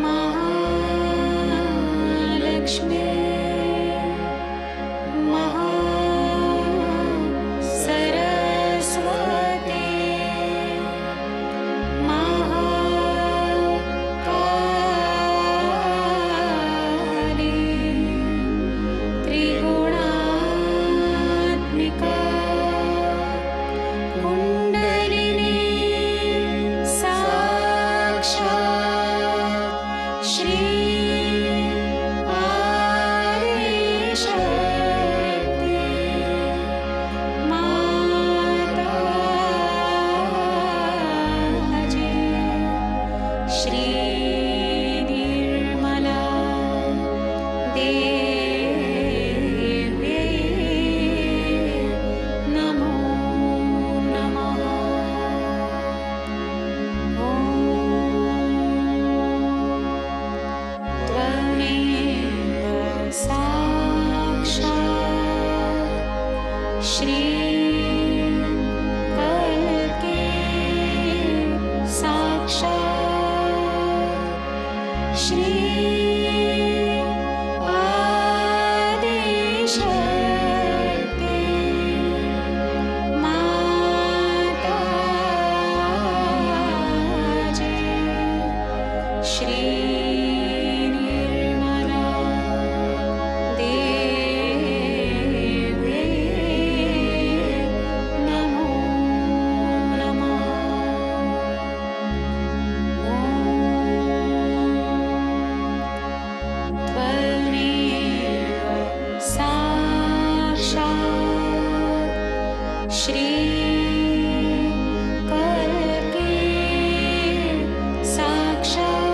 महालक्ष्मी महासरस्वती महाकाली त्रिगुणात्मिका कुण्डलिनी साक्षात् श्री आदिशक्ति माताजी श्री निर्मला देव्यै नमो नमः। ॐ त्वमेव साक्षात् श्री कल्के साक्षात् श्री आदिशक्ति माताजी श्री निर्मला देव्यै नमो नमः। ॐ त्वमेव साक्षात् श्री कल्के साक्षात्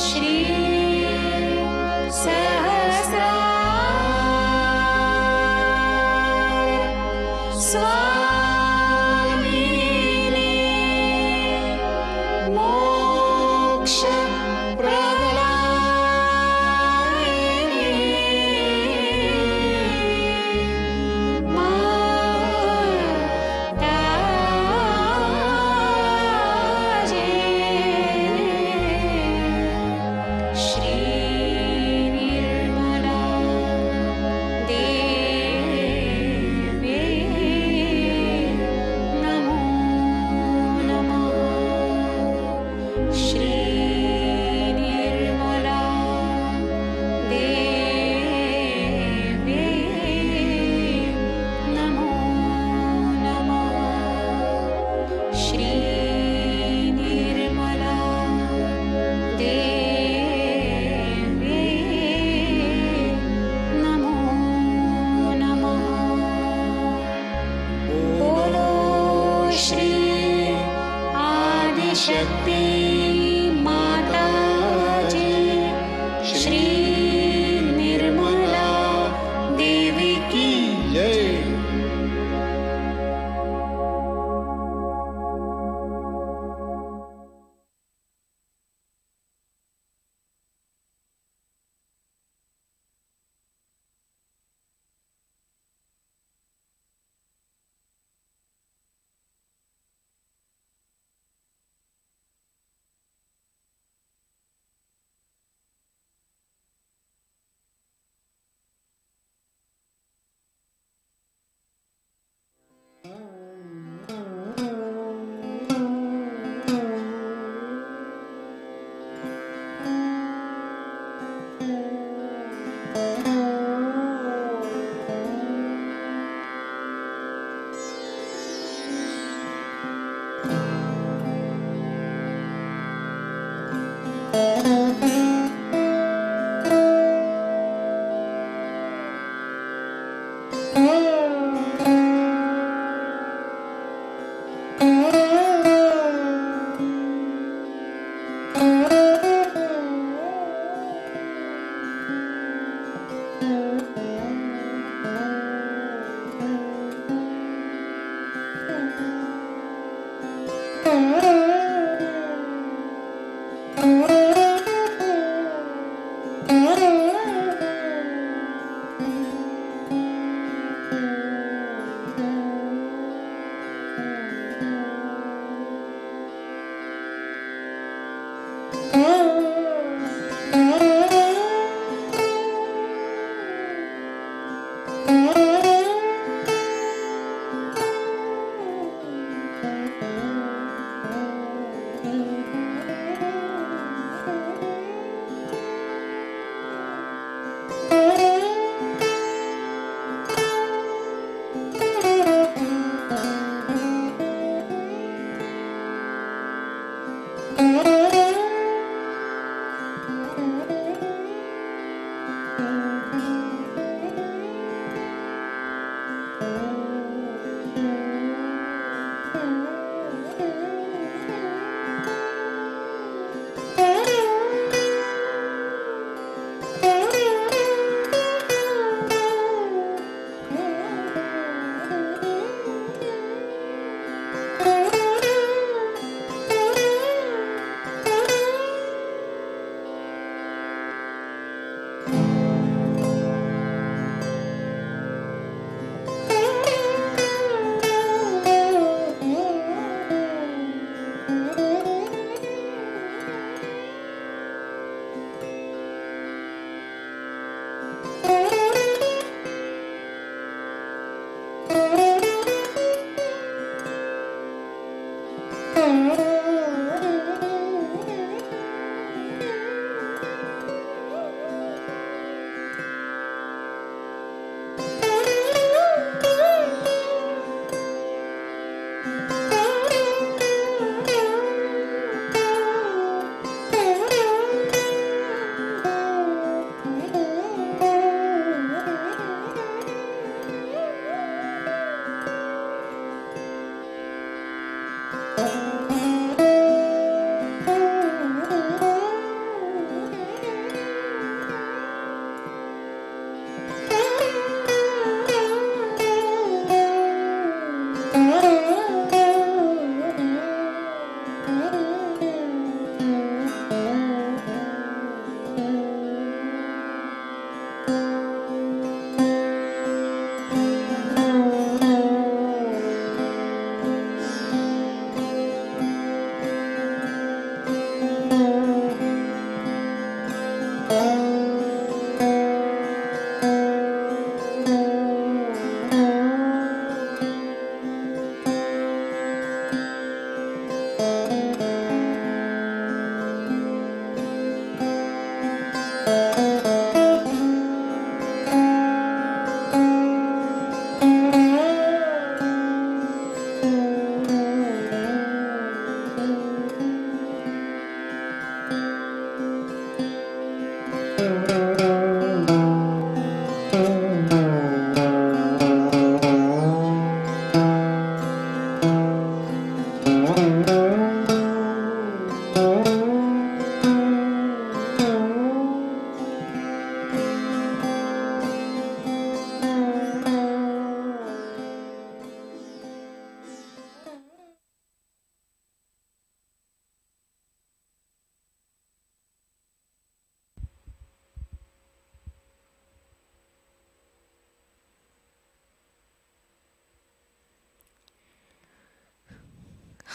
श्री सहस्रार स्वामिनी मोक्ष माताजी श्री निर्मला देव्यै नमो नमः। श्री निर्मला देव्यै नमो नमः। श्री निर्मला देव्यै नमो नमः। बोलो श्री आदिशक्ति माताजी श्री निर्मला देवी की जय।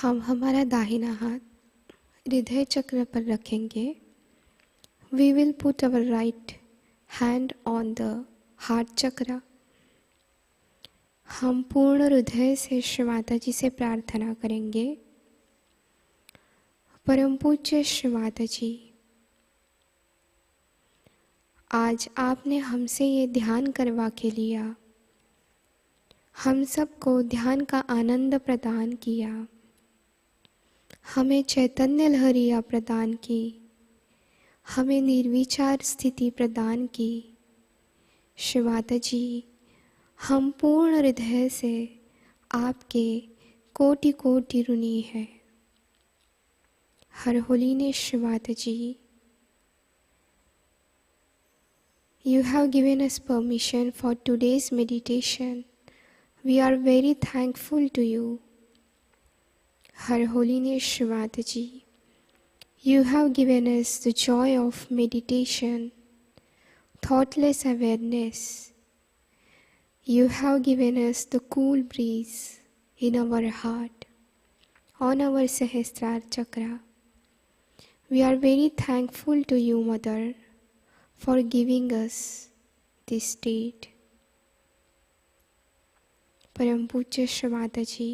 हम हमारा दाहिना हाथ हृदय चक्र पर रखेंगे. We will put our right hand on the heart chakra. हम पूर्ण हृदय से श्री माता जी से प्रार्थना करेंगे. परम पूज्य श्री माता जी, आज आपने हमसे ये ध्यान करवा के लिया, हम सबको ध्यान का आनंद प्रदान किया, हमें चैतन्य लहरियाँ प्रदान की, हमें निर्विचार स्थिति प्रदान की. श्री माता जी, हम पूर्ण हृदय से आपके कोटि कोटि ऋणी हैं. हर holiness Shri Mata ji, you have given us permission for today's meditation. We are very thankful to you. Her Holiness Shri Mataji, you have given us the joy of meditation, thoughtless awareness. You have given us the cool breeze in our heart, on our Sahasrara chakra. We are very thankful to you, Mother, for giving us this state. परम पूज्य श्री माता जी,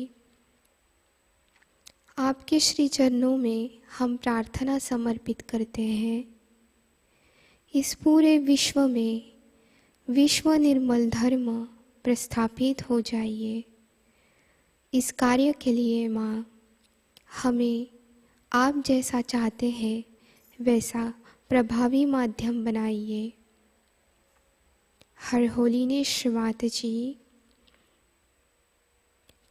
आपके श्री चरणों में हम प्रार्थना समर्पित करते हैं. इस पूरे विश्व में विश्व निर्मल धर्म प्रस्थापित हो जाइए. इस कार्य के लिए माँ, हमें आप जैसा चाहते हैं वैसा प्रभावी माध्यम बनाइए. हर holiness Shri Mata ji,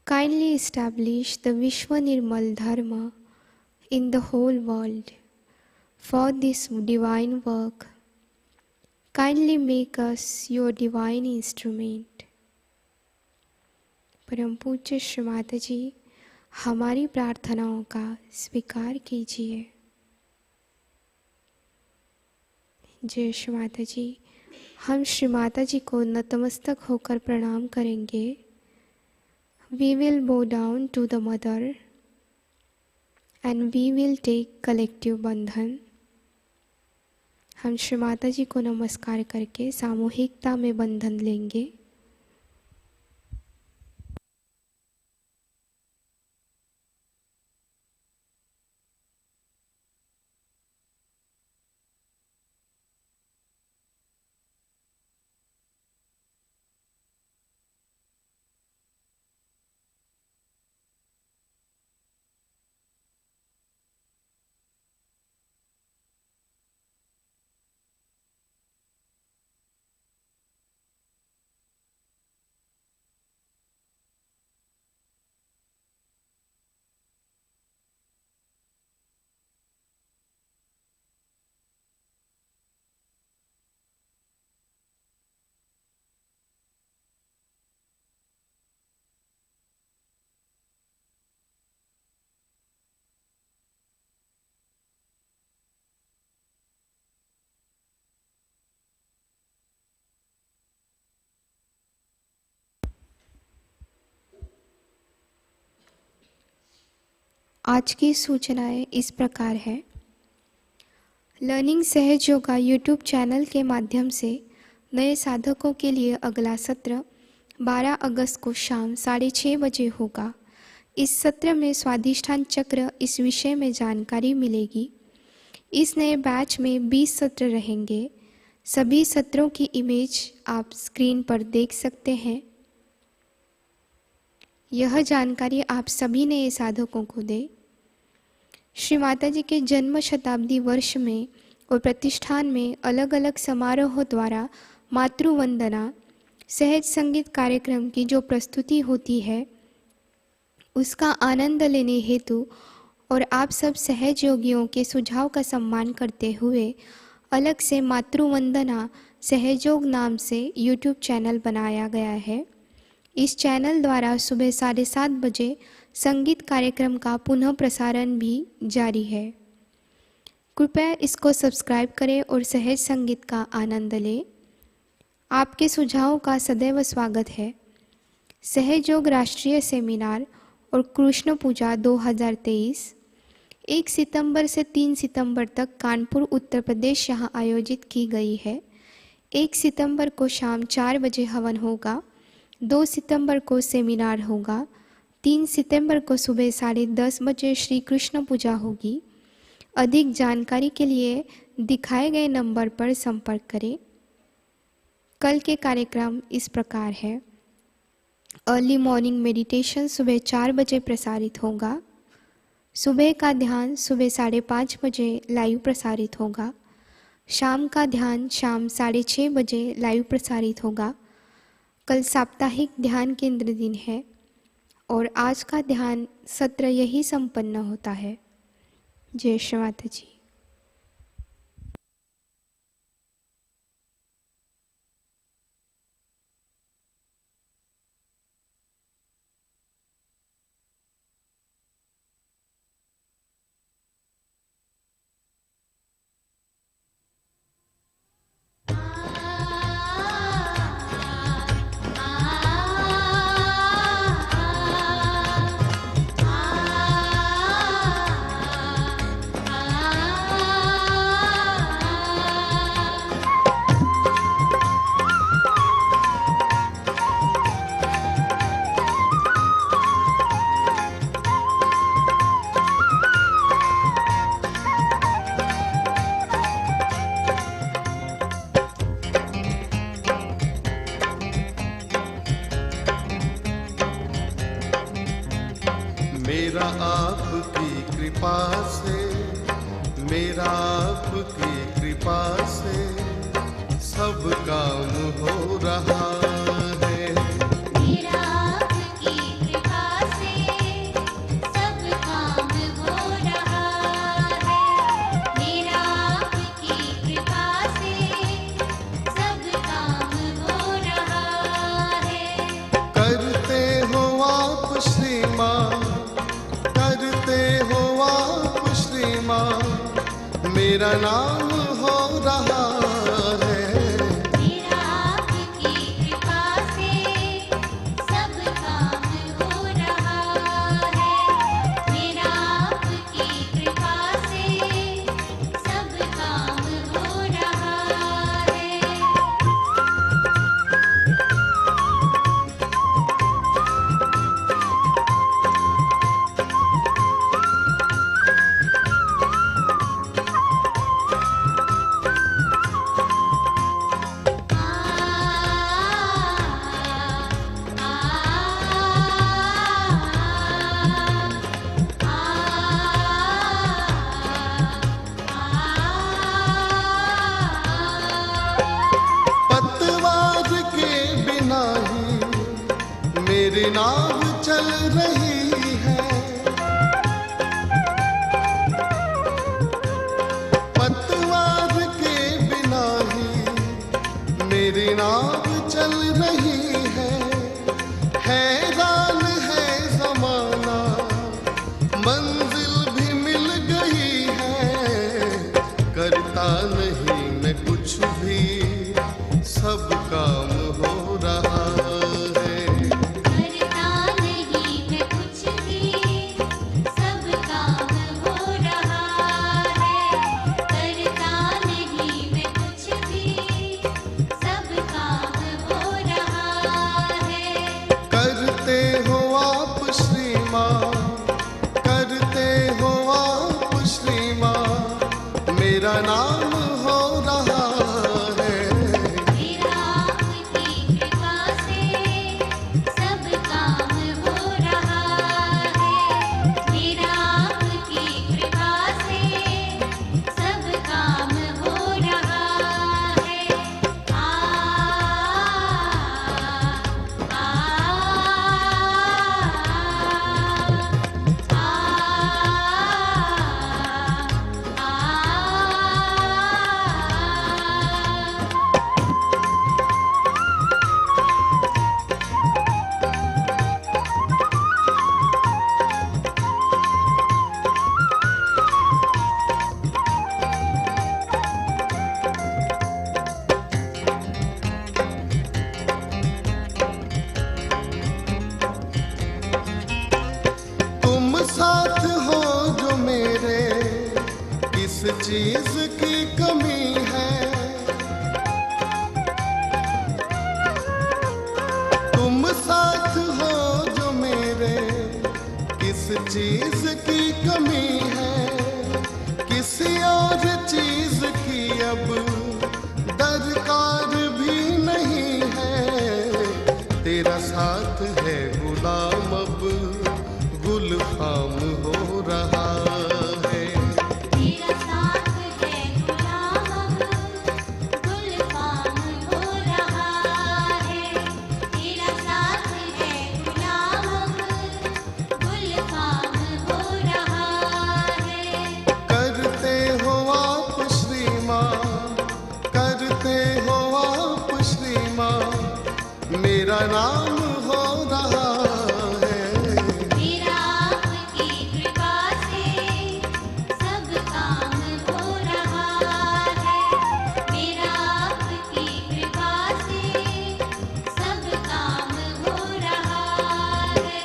kindly establish the Vishwa Nirmal Dharma in the whole world. For this divine work, kindly make us your divine instrument. परम पूज्य श्री माता जी, हमारी प्रार्थनाओं का स्वीकार कीजिए. जय श्री माता जी. हम श्री माता जी को नतमस्तक होकर प्रणाम करेंगे. We will bow down to the Mother and we will take collective बंधन. हम श्री माता जी को नमस्कार करके सामूहिकता में बंधन लेंगे. आज की सूचनाएं इस प्रकार है। लर्निंग सहज योगा यूट्यूब चैनल के माध्यम से नए साधकों के लिए अगला सत्र 12 अगस्त को शाम 6:30 बजे होगा। इस सत्र में स्वाधिष्ठान चक्र इस विषय में जानकारी मिलेगी। इस नए बैच में 20 सत्र रहेंगे। सभी सत्रों की इमेज आप स्क्रीन पर देख सकते हैं। यह जानकारी आप सभी नए साधकों को दें। श्री माताजी के जन्म शताब्दी वर्ष में और प्रतिष्ठान में अलग अलग समारोहों द्वारा मातृवंदना सहज संगीत कार्यक्रम की जो प्रस्तुति होती है उसका आनंद लेने हेतु और आप सब सहज योगियों के सुझाव का सम्मान करते हुए अलग से मातृवंदना सहयोग नाम से यूट्यूब चैनल बनाया गया है। इस चैनल द्वारा सुबह 7:30 बजे संगीत कार्यक्रम का पुनः प्रसारण भी जारी है। कृपया इसको सब्सक्राइब करें और सहज संगीत का आनंद लें। आपके सुझावों का सदैव स्वागत है। सहयोग राष्ट्रीय सेमिनार और कृष्ण पूजा 2023 1 सितंबर से 3 सितंबर तक कानपुर उत्तर प्रदेश यहाँ आयोजित की गई है। 1 सितंबर को शाम 4 बजे हवन होगा। 2 सितंबर को सेमिनार होगा। 3 सितंबर को सुबह 10:30 बजे श्री कृष्ण पूजा होगी। अधिक जानकारी के लिए दिखाए गए नंबर पर संपर्क करें। कल के कार्यक्रम इस प्रकार है। अर्ली मॉर्निंग मेडिटेशन सुबह 4 बजे प्रसारित होगा। सुबह का ध्यान सुबह 5:30 बजे लाइव प्रसारित होगा। शाम का ध्यान शाम 6:30 बजे लाइव प्रसारित होगा। कल साप्ताहिक ध्यान केंद्र दिन है और आज का ध्यान सत्र यही संपन्न होता है। जय श्री माता जी। मेरा आपकी कृपा से, मेरा आपकी कृपा से सब काम हो रहा है। मेरा आपकी कृपा से सब काम हो रहा है। मेरा आपकी कृपा से सब काम हो रहा है। करते हो आप श्रीमान, करते हो आप श्रीमान, मेरा नाम हो रहा है। मेरा आपकी कृपा से सब काम हो रहा है। मेरा आपकी कृपा से सब काम हो रहा है। माँ, करते हो आप श्री माँ, मेरा नाम हो रहा है। मेरा आपकी कृपा से सब काम हो रहा है। मेरा आपकी कृपा से सब काम हो रहा है। तुम साथ हो जो मेरे, किस चीज की कमी है। तुम साथ हो जो मेरे, किस चीज की कमी है। किसी और चीज की अब दरकार भी नहीं है। तेरा साथ है गुलाम, अब गुलफाम हो रहा है। तेरा साथ है गुलाम, गुलफाम हो रहा है। तेरा साथ है गुलाम, गुलफाम हो रहा है। करते हो आप श्री माँ, करते हो आप श्री माँ, मेरा नाम हो रहा है। मेरा आपकी कृपा से सब काम हो रहा है। मेरा आपकी कृपा से सब काम हो रहा है।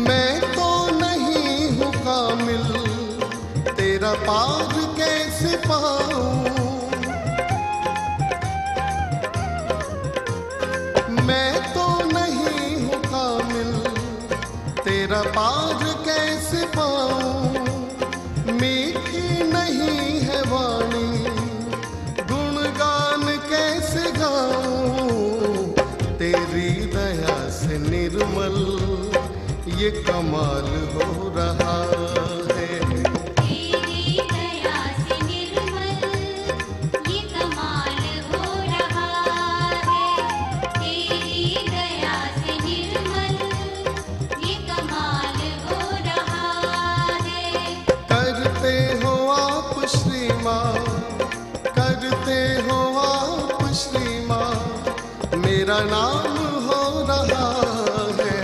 मैं तो नहीं हूँ कामिल, तेरा पार कैसे पाऊँ। मैं तो नहीं हूँ कामिल, तेरा पार कैसे पाऊँ। मीठी नहीं है वाणी, गुणगान कैसे गाऊँ। तेरी दया से निर्मल ये कमाल हो रहा है। तेरी दया से निर्मल ये कमाल हो रहा है। तेरी दया से निर्मल ये कमाल हो रहा है। करते हो आप श्री माँ, करते हो आप श्री माँ, मेरा नाम हो रहा है।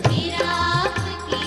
मेरा आपकी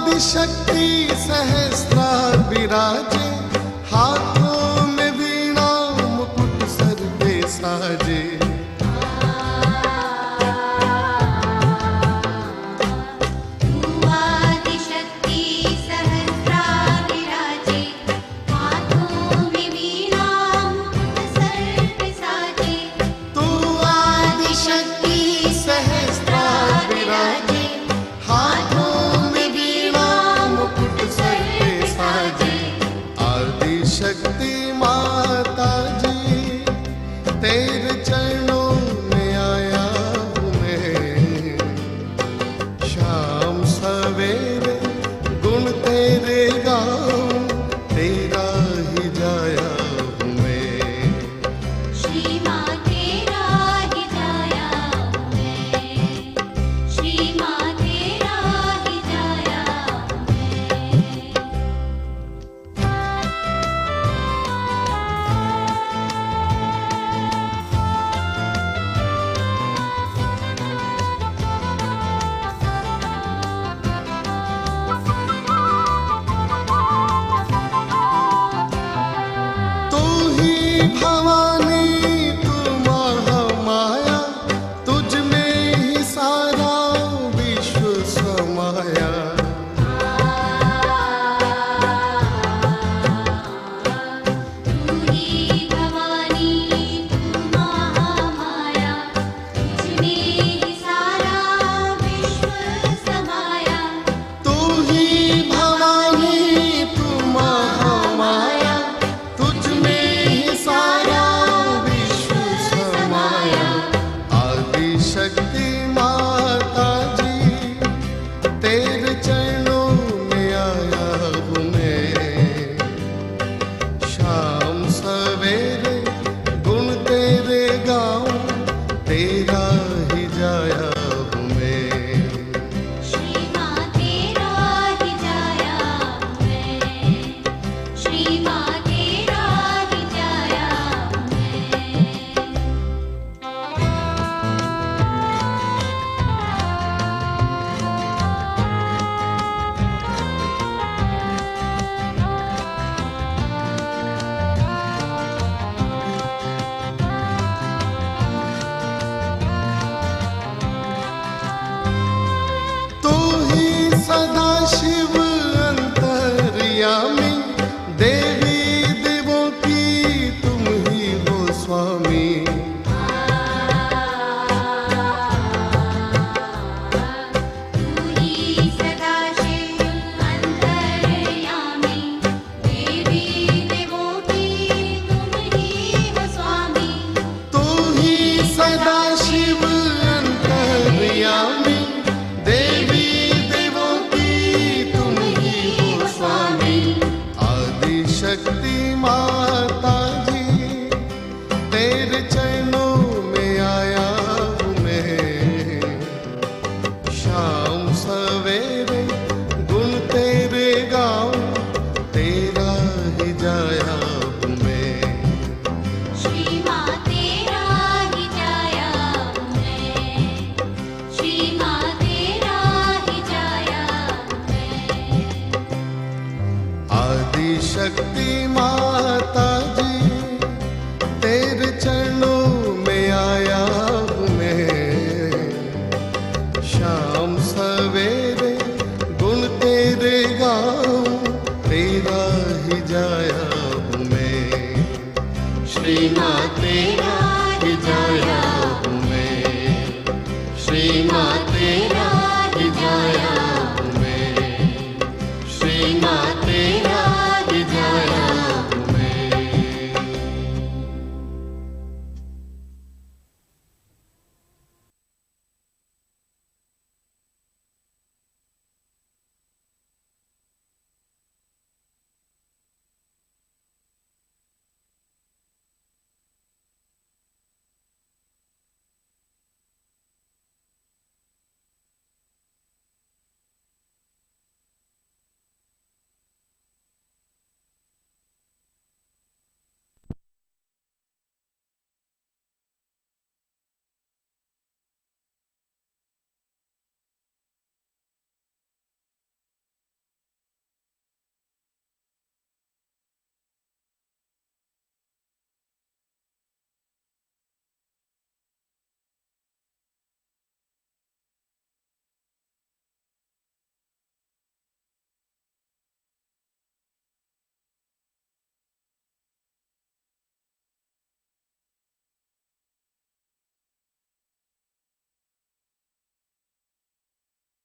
आदिशक्ति सहस्रार विराजे, हाथों में वीणा मुकुट सर पे साजे। शक्ति माता जी तेरे चरणों में आया हूँ मैं, शाम सवेरे गुण तेरे गाऊं, तेरा ही जाया हूँ मैं। श्री माँ तेरा ही जाया हूँ मैं, श्री माँ तेरा ही जाया हूँ मैं। भवानी तू महामाया, तुझ में ही सारा विश्व समाया। तू ही भवानी तू महामाया, तुझ में ही सारा विश्व समाया। तू ही भवानी तू महामाया, तुझ में ही सारा विश्व समाया। आदि शक्ति माता जी तेरे चरणों में आया हूँ मैं, शाम सवेरे गुण तेरे गाऊं, तेरा ही जाया हूँ मैं। श्री माँ तेरा ही जाया हूँ मैं, श्री माँ तेरा ही जाया हूँ मैं। तू ही सदा शिव अंतर्यामी, देवी देवों की तुम ही हो स्वामी। तू ही सदा शिव अंतर्यामी, देवी देवों की तुम ही हो स्वामी। तू ही सदा शिव अंतर्यामी, देवी देवों की तुम ही हो स्वामी। आदि शक्ति माता जी तेरे चरणों में आया हूँ मैं, शाम सवेरे गुण तेरे गाऊं, तेरा ही जाया हूँ मैं। श्री माँ तेरा ही जाया हूँ मैं, श्री माँ तेरा ही जाया हूँ मैं। आदि शक्ति माता जी तेरे चरणों में आया हूँ मैं, शाम सवेरे गुण तेरे गाऊं, तेरा ही जाया हूँ मैं। श्री माँ